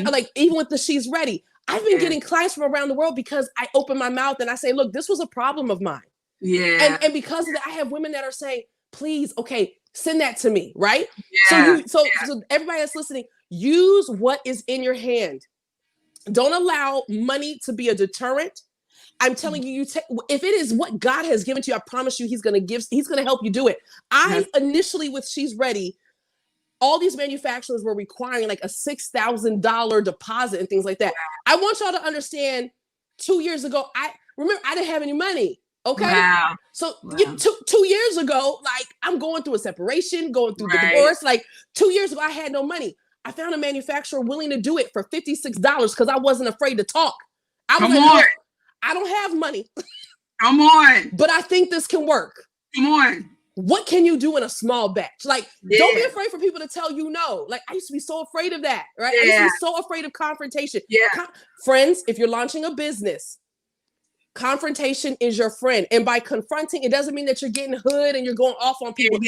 like even with the She's Ready. I've been getting clients from around the world because I open my mouth and I say, look, this was a problem of mine. Yeah. And because of that, I have women that are saying, please, okay, send that to me, right? Yeah. So everybody that's listening, use what is in your hand. Don't allow money to be a deterrent. I'm telling you, if it is what God has given to you, I promise you, he's going to help you do it. Initially with She's Ready, all these manufacturers were requiring like a $6,000 deposit and things like that. I want y'all to understand, 2 years ago, I didn't have any money. Okay. Wow. So 2 years ago, like I'm going through a separation, going through the divorce. Like 2 years ago, I had no money. I found a manufacturer willing to do it for $56 because I wasn't afraid to talk. I don't have money. Come on. But I think this can work. Come on. What can you do in a small batch? Like, don't be afraid for people to tell you no. Like, I used to be so afraid of that, right? I used to be so afraid of confrontation. Yeah. Friends, if you're launching a business, confrontation is your friend. And by confronting, it doesn't mean that you're getting hood and you're going off on people.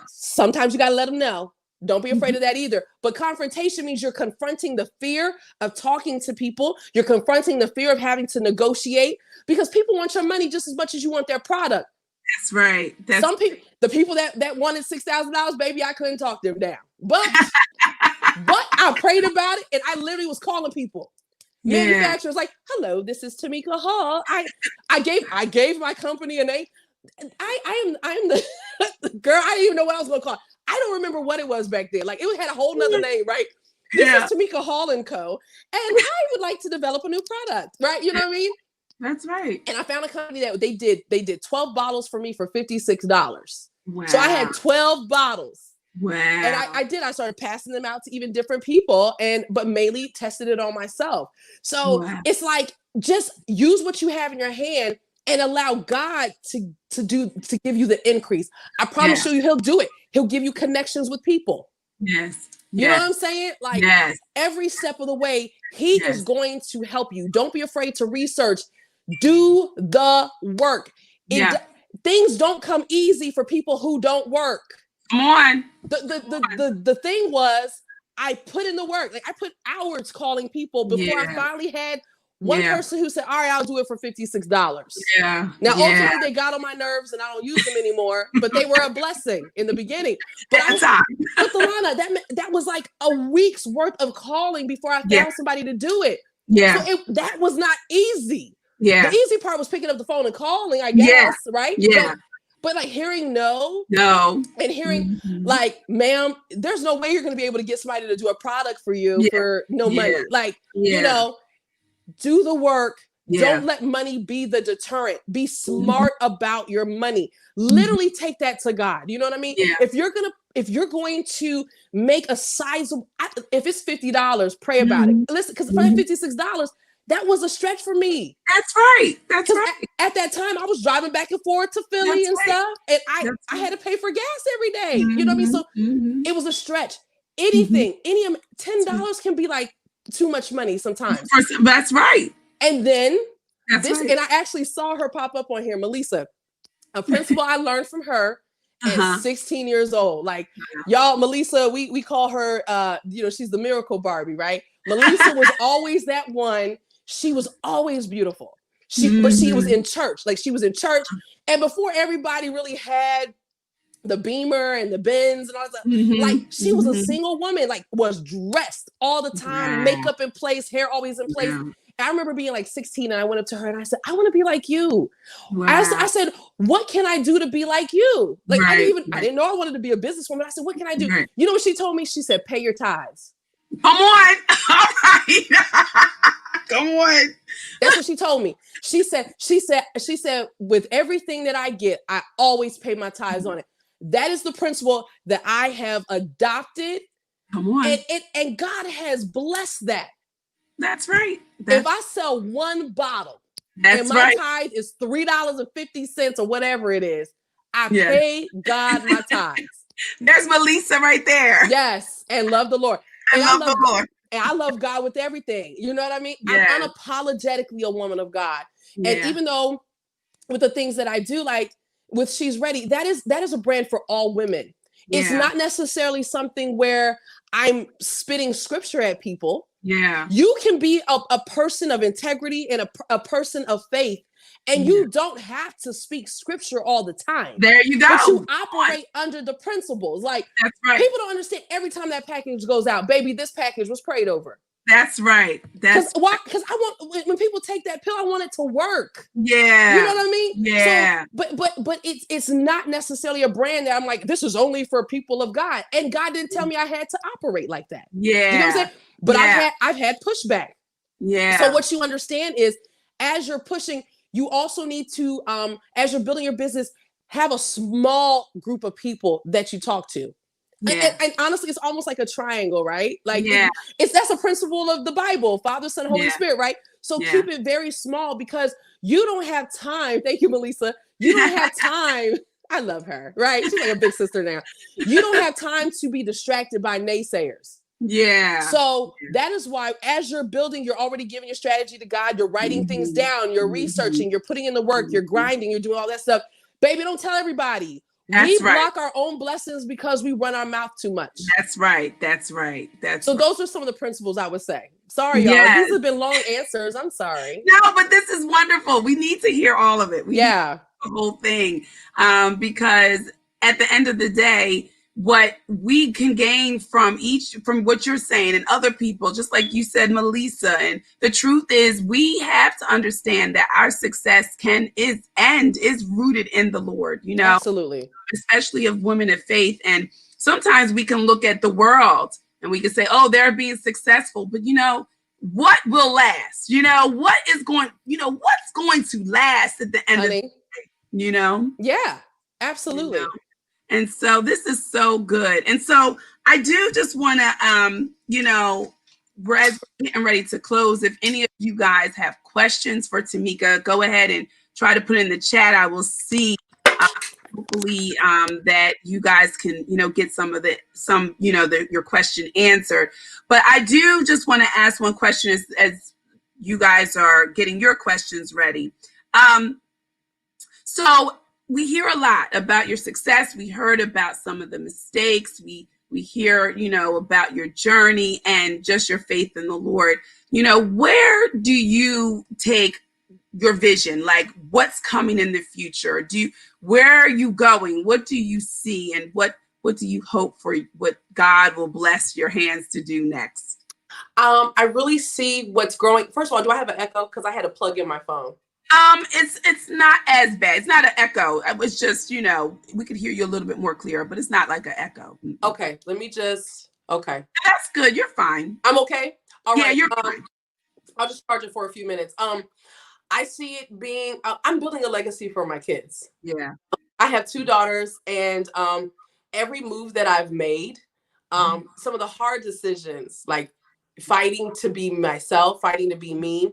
Sometimes you got to let them know. Don't be afraid of that either. But confrontation means you're confronting the fear of talking to people. You're confronting the fear of having to negotiate, because people want your money just as much as you want their product. That's right. Some people, the people that wanted $6,000, baby, I couldn't talk them down. But I prayed about it, and I literally was calling people. Manufacturers like, hello, this is Tamika Hall. I gave my company a name. I'm the girl. I didn't even know what I was going to call it. I don't remember what it was back then. Like it had a whole nother name, right? This is Tamika Hall and Co. And I would like to develop a new product, right? You know what I mean? That's right. And I found a company that they did 12 bottles for me for $56. Wow. So I had 12 bottles. Wow. And I started passing them out to even different people, but mainly tested it on myself. So it's like, just use what you have in your hand and allow God to give you the increase. I promise you, he'll do it. He'll give you connections with people. Yes. You know what I'm saying? Like every step of the way, he is going to help you. Don't be afraid to research. Do the work. Things don't come easy for people who don't work. Come on. The thing was, I put in the work. Like I put hours calling people before I finally had one person who said, all right, I'll do it for $56. Yeah. Now, ultimately, they got on my nerves and I don't use them anymore, but they were a blessing in the beginning. But Lana, that was like a week's worth of calling before I found somebody to do it. Yeah. So that was not easy. Yeah. The easy part was picking up the phone and calling, I guess, right? Yeah. But like hearing no, and hearing like, ma'am, there's no way you're going to be able to get somebody to do a product for you for no money. Like, you know, do the work. Don't let money be the deterrent. Be smart about your money. Literally take that to God. You know what I mean? Yeah. If you're going to make a sizable, if it's $50, pray about it. Listen, because if I had $56, that was a stretch for me. That's right. That's right. At that time, I was driving back and forth to Philly stuff, and I had to pay for gas every day. You know what I mean? So it was a stretch. Anything, $10 can be like too much money sometimes. That's right. And then and I actually saw her pop up on here, Melissa, a principle I learned from her at 16 years old. Like y'all, Melissa, we call her, she's the miracle Barbie, right? Melissa was always that one. She was always beautiful. But she was in church. Like she was in church. And before everybody really had the Beamer and the Benz and all that stuff, like she was a single woman, like was dressed all the time, makeup in place, hair always in place. I remember being like 16 and I went up to her and I said, I want to be like you. I said, what can I do to be like you? Like I didn't know I wanted to be a businesswoman. I said, what can I do? You know what she told me? She said, pay your tithes. Come on. All right. Come on. That's what she told me. She said, with everything that I get, I always pay my tithes on it. That is the principle that I have adopted. Come on. And God has blessed that. That's right. If I sell one bottle and my tithe is $3.50 or whatever it is, I pay God my tithes. There's Melissa right there. Yes, and love the Lord. I And love the Lord. and I love God with everything. You know what I mean? Yeah. I'm unapologetically a woman of God. And Yeah. even though with the things that I do, like with She's Ready, that is a brand for all women. It's Yeah. not necessarily something where I'm spitting scripture at people. Yeah. You can be a person of integrity and a person of faith, and Yeah. you don't have to speak scripture all the time. There you go. But you operate under the principles. Like, That's right. people don't understand. Every time that package goes out, baby, this package was prayed over. That's right. That's why? Because I want, when people take that pill, I want it to work. yeah. You know what I mean? Yeah. So, but it's not necessarily a brand that I'm like, this is only for people of God. And God didn't tell me I had to operate like that. Yeah. You know what I'm saying? But yeah. I've had pushback. Yeah. So what you understand is, as you're pushing, you also need to, as you're building your business, have a small group of people that you talk to. Yeah. And honestly, it's almost like a triangle, right? Like yeah. that's a principle of the Bible, Father, Son, Holy Yeah. Spirit, right? So Yeah. keep it very small, because you don't have time. Thank you, Melissa. You don't have time. I love her, right? She's like a big sister now. You don't have time to be distracted by naysayers. Yeah. So that is why, as you're building, you're already giving your strategy to God. You're writing things down. You're researching. You're putting in the work. You're grinding. You're doing all that stuff. Baby, don't tell everybody. That's we block our own blessings because we run our mouth too much. That's right. That's right. That's so right. Those are some of the principles I would say. Sorry, y'all. Yes. These have been long answers. I'm sorry. No, but this is wonderful. We need to hear all of it. We need the whole thing. Because at the end of the day, what we can gain from what you're saying and other people, just like you said, Melissa, and the truth is, we have to understand that our success is rooted in the Lord, you know. Absolutely. Especially of women of faith. And sometimes we can look at the world and we can say, oh, they're being successful, but you know, what will last? You know, what's going to last at the end of the day, you know? Yeah, absolutely. You know? And so this is so good. And so I do just want to, we're getting ready to close. If any of you guys have questions for Tamika, go ahead and try to put in the chat. I will see. Hopefully that you guys can, get your question answered. But I do just want to ask one question as you guys are getting your questions ready. So we hear a lot about your success. We heard about some of the mistakes. We hear, about your journey and just your faith in the Lord. Where do you take your vision? Like, what's coming in the future? Where are you going? What do you see? And what do you hope for, what God will bless your hands to do next? I really see what's growing. First of all, do I have an echo? Because I had to plug in my phone. It's not as bad. It's not an echo. It was just, we could hear you a little bit more clear, but it's not like an echo. Okay, let me just, okay. That's good. You're fine. I'm okay? All right. You're fine. I'll just charge it for a few minutes. I see it being, I'm building a legacy for my kids. Yeah. I have 2 daughters, and every move that I've made, some of the hard decisions, like fighting to be myself, fighting to be me,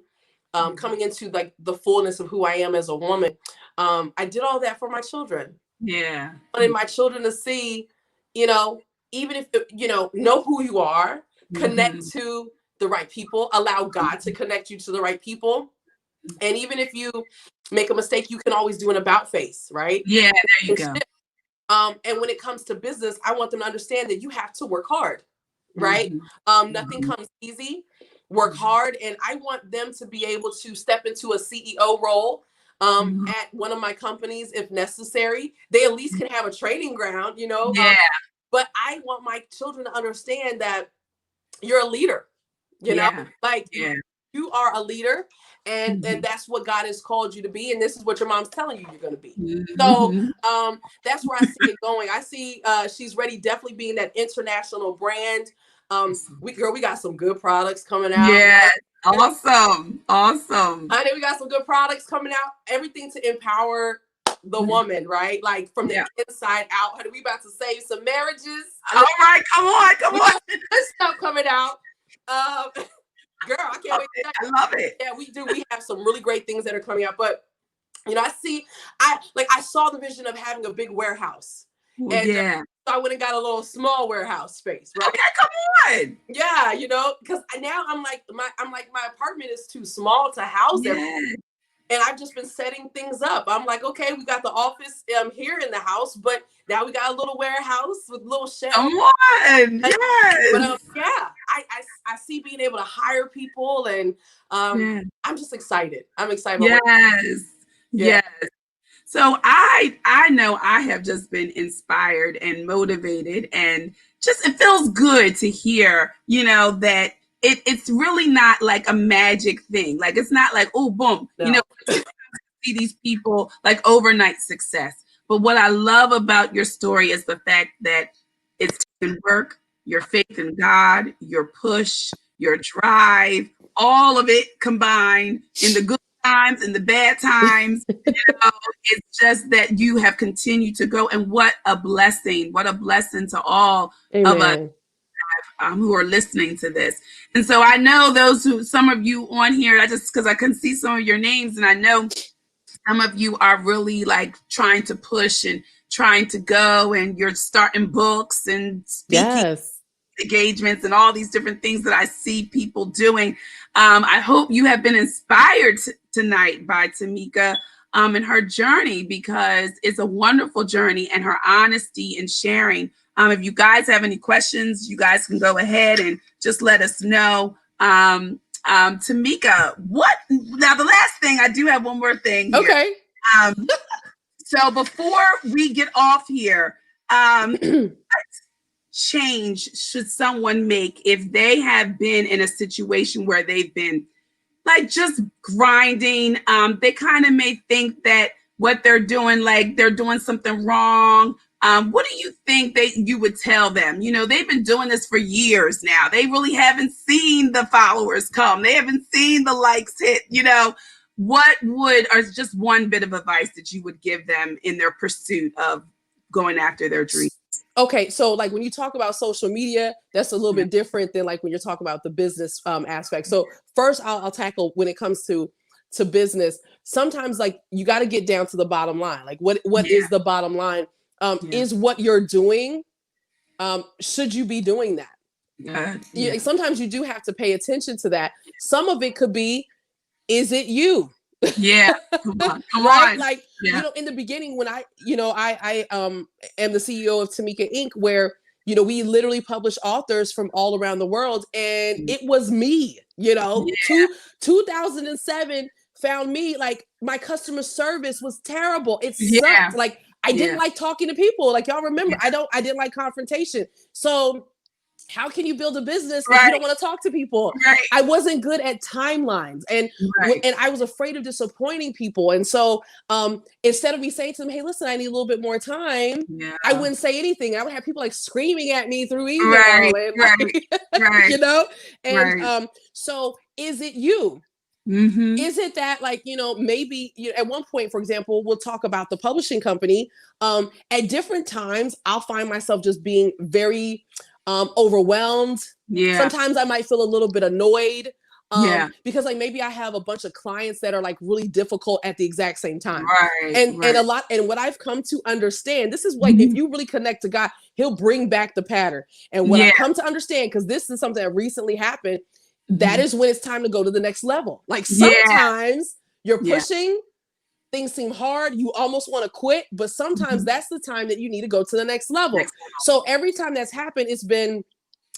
coming into like the fullness of who I am as a woman. I did all that for my children. Yeah. I wanted my children to see, even if, know who you are, connect to the right people, allow God to connect you to the right people. And even if you make a mistake, you can always do an about face, right? Yeah, there you go. And when it comes to business, I want them to understand that you have to work hard, right? Nothing comes easy. Work hard. And I want them to be able to step into a CEO role at one of my companies if necessary. They at least can have a training ground, Yeah. But I want my children to understand that you're a leader, you are a leader. And that's what God has called you to be. And this is what your mom's telling you you're going to be. So that's where I see it going. I see She's Ready definitely being that international brand. We got some good products coming out. Yeah. Awesome. I know we got some good products coming out. Everything to empower the woman, right? Like from the inside out. Honey, we about to save some marriages. All right. Come on. This stuff coming out. Girl, I can't wait. I love it. Yeah, we do. We have some really great things that are coming out. But I saw the vision of having a big warehouse. Well, And yeah. so I went and got a little small warehouse space, right? Okay, come on. Yeah, because now I'm like my apartment is too small to house everything. Yeah. And I've just been setting things up. I'm like, okay, we got the office here in the house, but now we got a little warehouse with little Come shelves. on. But Yes. yeah, I see being able to hire people, and Yeah. I'm just excited. I'm excited about Yes. yeah. Yes. So I know I have just been inspired and motivated, and just it feels good to hear, that it's really not like a magic thing. Like it's not like, oh boom, No. see these people like overnight success. But what I love about your story is the fact that it's taken work, your faith in God, your push, your drive, all of it combined in the good times and the bad times. It's just that you have continued to go, and what a blessing! What a blessing to all of us Amen. who are listening to this. And so I know some of you on here, because I can see some of your names, and I know some of you are really like trying to push and trying to go, and you're starting books and speaking Yes. engagements and all these different things that I see people doing. I hope you have been inspired tonight by Tamika and her journey, because it's a wonderful journey, and her honesty and sharing. If you guys have any questions, you guys can go ahead and just let us know. Tamika, now the last thing, I do have one more thing here. Okay. So before we get off here, change should someone make if they have been in a situation where they've been like just grinding? They kind of may think that what they're doing, like they're doing something wrong. What do you think that you would tell them? They've been doing this for years now. They really haven't seen the followers come. They haven't seen the likes hit. Or just one bit of advice that you would give them in their pursuit of going after their dreams? Okay, so like when you talk about social media, that's a little bit different than like when you're talking about the business aspect. So first, I'll tackle when it comes to business. Sometimes like you got to get down to the bottom line. Like what is the bottom line? Is what you're doing? Should you be doing that? Sometimes you do have to pay attention to that. Some of it could be, is it you? Yeah, come right? on. Like, in the beginning when I am the CEO of Tamika Inc., where, we literally publish authors from all around the world. And it was me, 2007 found me. Like my customer service was terrible. It sucked. Like I didn't like talking to people. Like y'all remember, I didn't like confrontation. So how can you build a business if you don't want to talk to people? Right. I wasn't good at timelines, and I was afraid of disappointing people. And so instead of me saying to them, hey, listen, I need a little bit more time, I wouldn't say anything. I would have people like screaming at me through email. So is it you? Mm-hmm. Is it that like, maybe at one point, for example, we'll talk about the publishing company. At different times, I'll find myself just being very overwhelmed. Sometimes I might feel a little bit annoyed. Because like maybe I have a bunch of clients that are like really difficult at the exact same time. And what I've come to understand, this is like, if you really connect to God, he'll bring back the pattern. And what I've come to understand, because this is something that recently happened, that is when it's time to go to the next level. Like sometimes you're pushing, things seem hard, you almost want to quit, but sometimes that's the time that you need to go to the next level. So every time that's happened, it's been,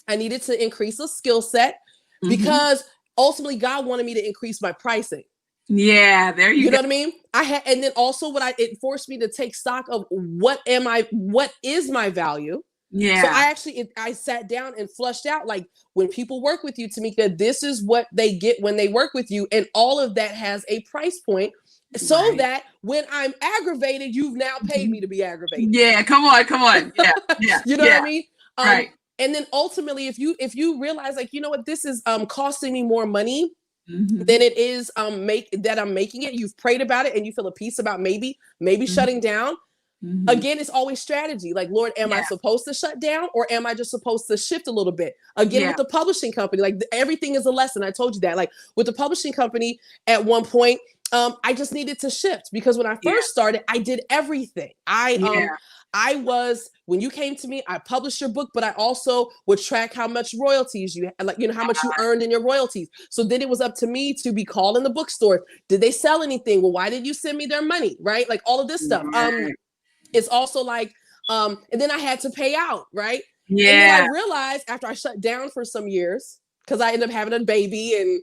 I needed to increase a skill set, because ultimately God wanted me to increase my pricing. There you go. You know what I mean? And then also it forced me to take stock of what is my value. So I sat down and flushed out, like, when people work with you, Tamika, this is what they get when they work with you. And all of that has a price point, so that when I'm aggravated, you've now paid me to be aggravated. Come on. You know what I mean? And then ultimately, if you realize, like, you know what, this is costing me more money than it is that I'm making it, you've prayed about it and you feel a peace about maybe shutting down. Again, it's always strategy. Like, Lord, am I supposed to shut down, or am I just supposed to shift a little bit? Again, with the publishing company, like everything is a lesson. I told you that. Like with the publishing company, at one point, I just needed to shift because when I first started, I did everything. I was, when you came to me, I published your book, but I also would track how much royalties you had, like, how much you earned in your royalties. So then it was up to me to be calling the bookstore. Did they sell anything? Well, why did you send me their money? Right? Like all of this stuff. It's also like, and then I had to pay out, right? And then I realized after I shut down for some years, because I ended up having a baby, and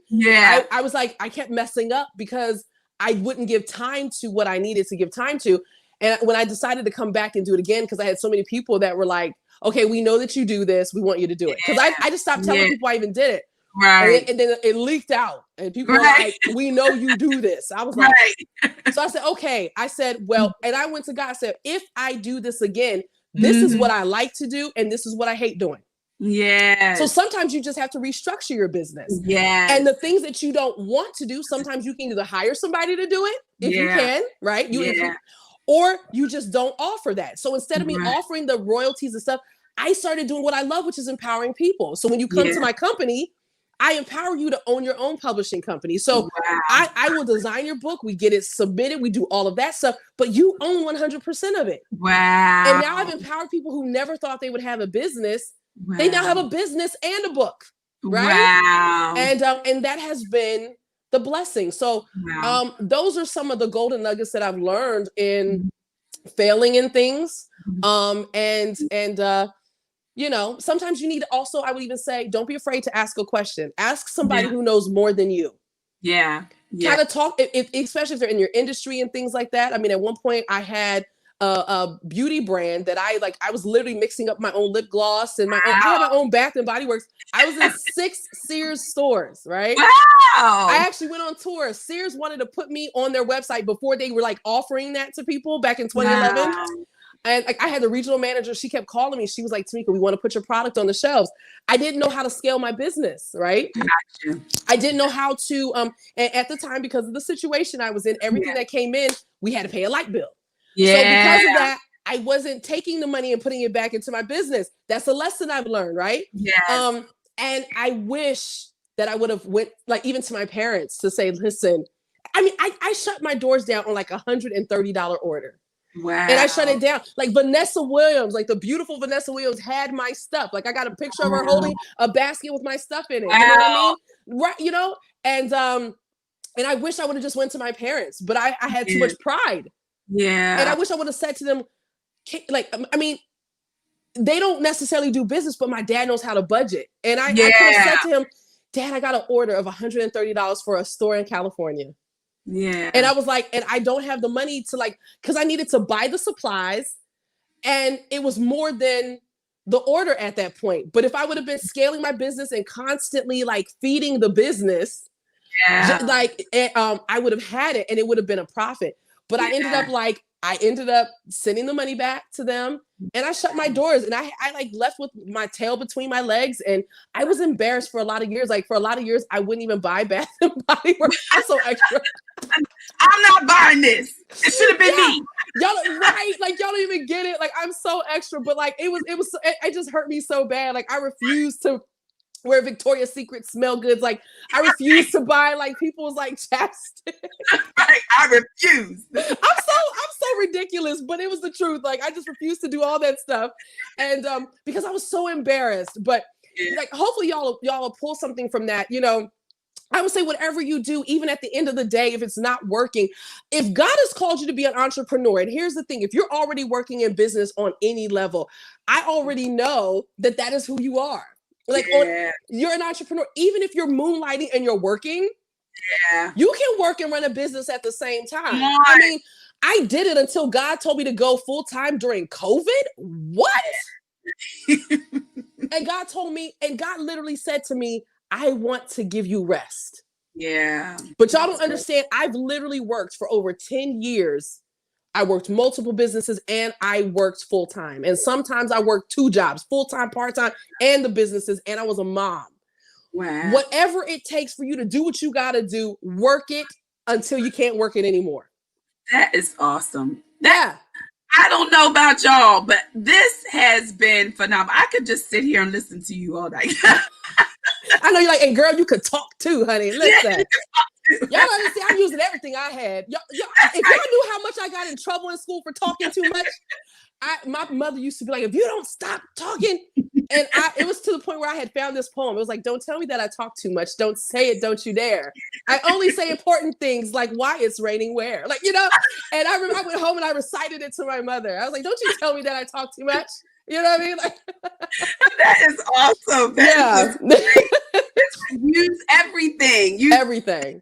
I was like, I kept messing up because I wouldn't give time to what I needed to give time to. And when I decided to come back and do it again, because I had so many people that were like, okay, we know that you do this. We want you to do it. Because I just stopped telling people I even did it. Right. And then it leaked out. And people were like, we know you do this. I was like, so I said, okay. I said, well, and I went to God, I said, if I do this again, this is what I like to do. And this is what I hate doing. Yeah. So sometimes you just have to restructure your business. Yeah. And the things that you don't want to do, sometimes you can either hire somebody to do it if you can, right? Or you just don't offer that. So instead of me offering the royalties and stuff, I started doing what I love, which is empowering people. So when you come to my company, I empower you to own your own publishing company. So I will design your book. We get it submitted. We do all of that stuff, but you own 100% of it. Wow. And now I've empowered people who never thought they would have a business. They now have a business and a book, right? Wow. And that has been the blessing. So those are some of the golden nuggets that I've learned in failing in things. You know, sometimes you need to also, I would even say, don't be afraid to ask a question. Ask somebody who knows more than you. Kind of talk, especially if they're in your industry and things like that. I mean, at one point I had a beauty brand that I was literally mixing up my own lip gloss and I had my own Bath and Body Works. I was in 6 Sears stores, right? Wow. I actually went on tour. Sears wanted to put me on their website before they were like offering that to people back in 2011. Wow. And like I had the regional manager, she kept calling me. She was like, Tamika, we want to put your product on the shelves. I didn't know how to scale my business, right? Gotcha. I didn't know how to, and at the time, because of the situation I was in, everything that came in, we had to pay a light bill. So because of that, I wasn't taking the money and putting it back into my business. That's a lesson I've learned, right? And I wish that I would have went, like, even to my parents to say, listen, I mean, I shut my doors down on like $130 order. Wow. And I shut it down. Like Vanessa Williams, like the beautiful Vanessa Williams had my stuff. Like I got a picture of her holding a basket with my stuff in it. You know what I mean? Right. You know, and I wish I would have just went to my parents, but I had too much pride. And I wish I would have said to them, like, I mean, they don't necessarily do business, but my dad knows how to budget. And I could have said to him, Dad, I got an order of $130 for a store in California. And I was like, and I don't have the money to, like, because I needed to buy the supplies and it was more than the order at that point. But if I would have been scaling my business and constantly like feeding the business, I would have had it and it would have been a profit. But I ended up sending the money back to them and I shut my doors and I like left with my tail between my legs and I was embarrassed for a lot of years. Like for a lot of years, I wouldn't even buy Bath and Body Works. I'm so extra. I'm not buying this. It should have been me. Y'all, right? Like y'all don't even get it. Like I'm so extra, but like it just hurt me so bad. Like I refused to wear Victoria's Secret smell goods. Like I refuse to buy like people's like chapstick. Right, I refuse. I'm so ridiculous, but it was the truth. Like I just refused to do all that stuff, and because I was so embarrassed. But like hopefully y'all will pull something from that. You know, I would say whatever you do, even at the end of the day, if it's not working, if God has called you to be an entrepreneur, and here's the thing, if you're already working in business on any level, I already know that is who you are. Like you're an entrepreneur, even if you're moonlighting and you're working, you can work and run a business at the same time. I mean, I did it until God told me to go full-time during COVID. What? And God told me, and God literally said to me, I want to give you rest. But y'all don't understand. I've literally worked for over 10 years. I worked multiple businesses and I worked full-time. And sometimes I worked 2 jobs, full-time, part-time, and the businesses. And I was a mom. Wow. Whatever it takes for you to do what you got to do, work it until you can't work it anymore. That is awesome. I don't know about y'all, but this has been phenomenal. I could just sit here and listen to you all night. I know you're like, and girl, you could talk too, honey. Listen. Y'all understand? I'm using everything I had. If y'all knew how much I got in trouble in school for talking too much, my mother used to be like, if you don't stop talking, and it was to the point where I had found this poem. It was like, don't tell me that I talk too much. Don't say it. Don't you dare. I only say important things like why it's raining where. Like, you know, and I remember I went home and I recited it to my mother. I was like, don't you tell me that I talk too much. You know what I mean? Like, that is awesome. That is use everything. Use everything.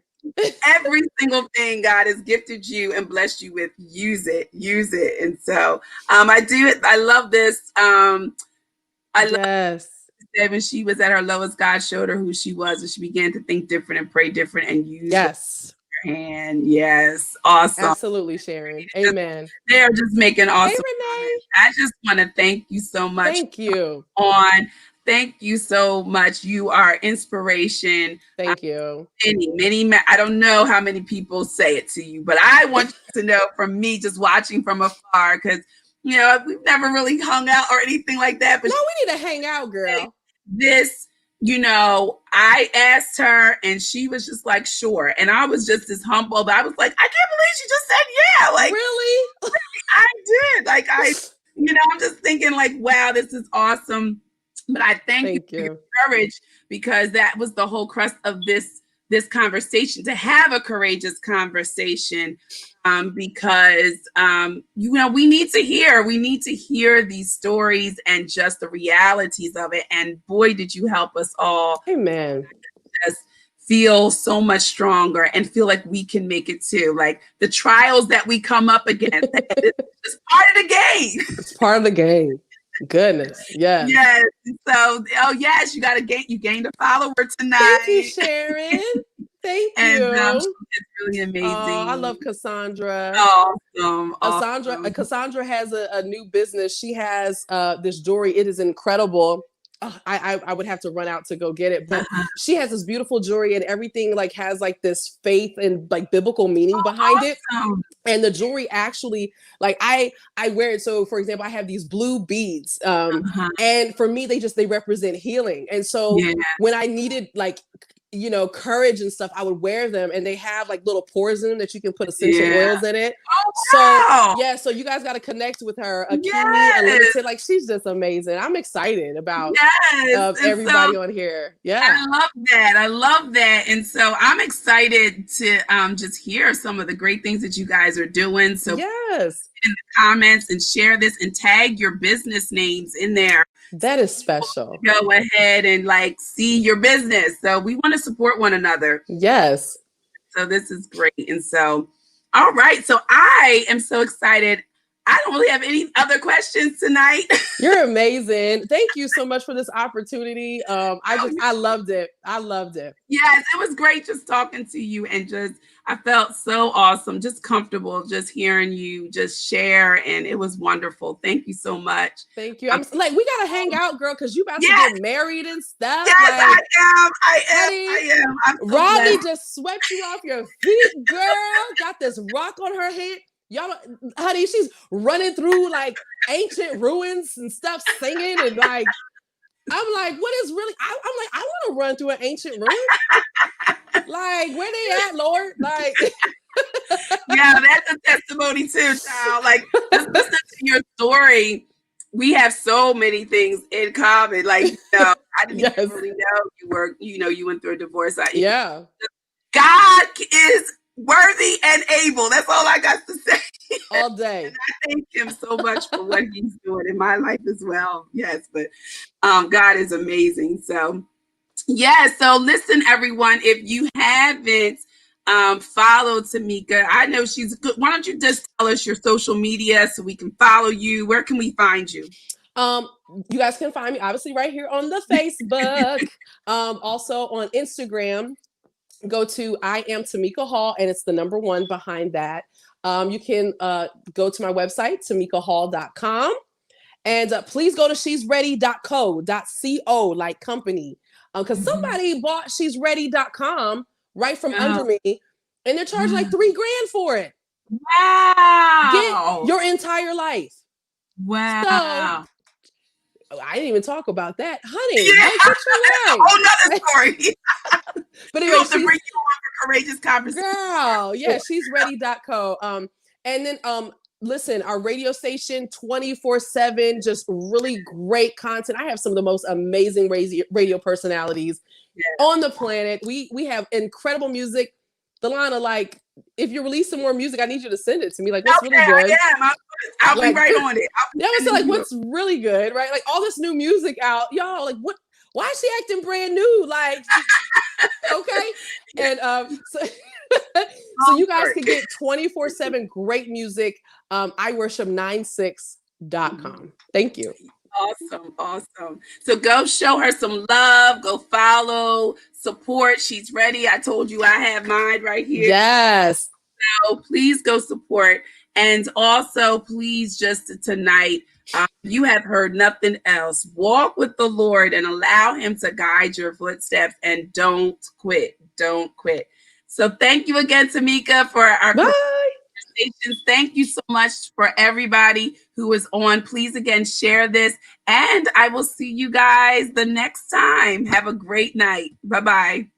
Every single thing God has gifted you and blessed you with, use it. And so I love this. Love when she was at her lowest, God showed her who she was, and she began to think different and pray different and use her hand. Yes. Awesome. Absolutely, Sharon. Amen. They're just making awesome. Hey, Renee. I just want to thank you so much. Thank you. Thank you so much. You are inspiration. Thank you. Many, I don't know how many people say it to you, but I want you to know from me just watching from afar, because, you know, we've never really hung out or anything like that. But no, we need to hang out, girl. This, you know, I asked her and she was just like, sure. And I was just as humble, but I was like, I can't believe she just said yeah. Like, really? I did. Like, you know, I'm just thinking like, wow, this is awesome. But I thank you for your courage, because that was the whole crux of this conversation, to have a courageous conversation, because you know, we need to hear these stories and just the realities of it. And boy, did you help us all. Amen. Just feel so much stronger and feel like we can make it too. Like the trials that we come up against, it's part of the game. It's part of the game. Goodness, yes. So, yes, you gained a follower tonight. Thank you, Sharon. Thank you. And it's really amazing. I love Cassandra. Awesome. Cassandra has a new business. She has this jewelry. It is incredible. I would have to run out to go get it, but she has this beautiful jewelry, and everything like has like this faith and like biblical meaning behind it. And the jewelry actually, like I wear it. So for example, I have these blue beads, and for me, they represent healing. And so when I needed like, you know, courage and stuff, I would wear them, and they have like little pores in them that you can put essential oils in it. So you guys got to connect with her. Akimi Unlimited, like she's just amazing. I'm excited about everybody on here. I love that. And so I'm excited to just hear some of the great things that you guys are doing. So in the comments and share this and tag your business names in there. That is special. Go ahead and like see your business. So we want to support one another. Yes. So this is great. And so, all right. So I am so excited. I don't really have any other questions tonight. You're amazing. Thank you so much for this opportunity. I loved it. Yes, it was great just talking to you, and I felt so awesome, just comfortable, just hearing you just share, and it was wonderful. Thank you so much. Thank you. I'm like, we gotta hang out, girl, because you about to get married and stuff. Yes, I am. So Rodney just swept you off your feet, girl. Got this rock on her head. Y'all, honey, she's running through like ancient ruins and stuff, singing, and like, I'm like, what is really? I'm like, I want to run through an ancient ruin. Like, where they at, Lord? Like, yeah, that's a testimony too, child. Like, just listen to your story. We have so many things in common. Like, you know, I didn't even really know you went through a divorce. God is worthy and able. That's all I got to say. All day. And I thank him so much for what he's doing in my life as well. Yes, but God is amazing. So so listen, everyone, if you haven't followed Tamika, I know she's good. Why don't you just tell us your social media so we can follow you? Where can we find you? You guys can find me obviously right here on the Facebook. Also on Instagram. Go to I am Tamika Hall, and it's the number 1 behind that. You can go to my website, tamikahall.com, and please go to she'sready.co, like company, because somebody bought she'sready.com right from under me, and they're charged like $3,000 for it. Wow! Get your entire life. Wow! I didn't even talk about that, honey. Yeah. Like, get your life. Whole nother story. But We anyway, have to bring you on for courageous conversation. girl, yeah, she's ready.co. And then listen, our radio station 24/7, just really great content. I have some of the most amazing radio personalities on the planet. We have incredible music. Delana, like, if you're releasing more music, I need you to send it to me. Like, what's really good? I'll be right on it. Yeah, I was like, what's really good, right? Like, all this new music out, y'all. Like, what? Why is she acting brand new? Like, okay. And so you guys can get 24/7 great music. iworship96.com. Thank you. Awesome. So go show her some love. Go follow, support. She's ready. I told you I have mine right here. Yes. So please go support. And also, please, just tonight, you have heard nothing else. Walk with the Lord and allow him to guide your footsteps, and don't quit. Don't quit. So thank you again, Tamika, for our conversations. Thank you so much for everybody who is on. Please, again, share this. And I will see you guys the next time. Have a great night. Bye-bye.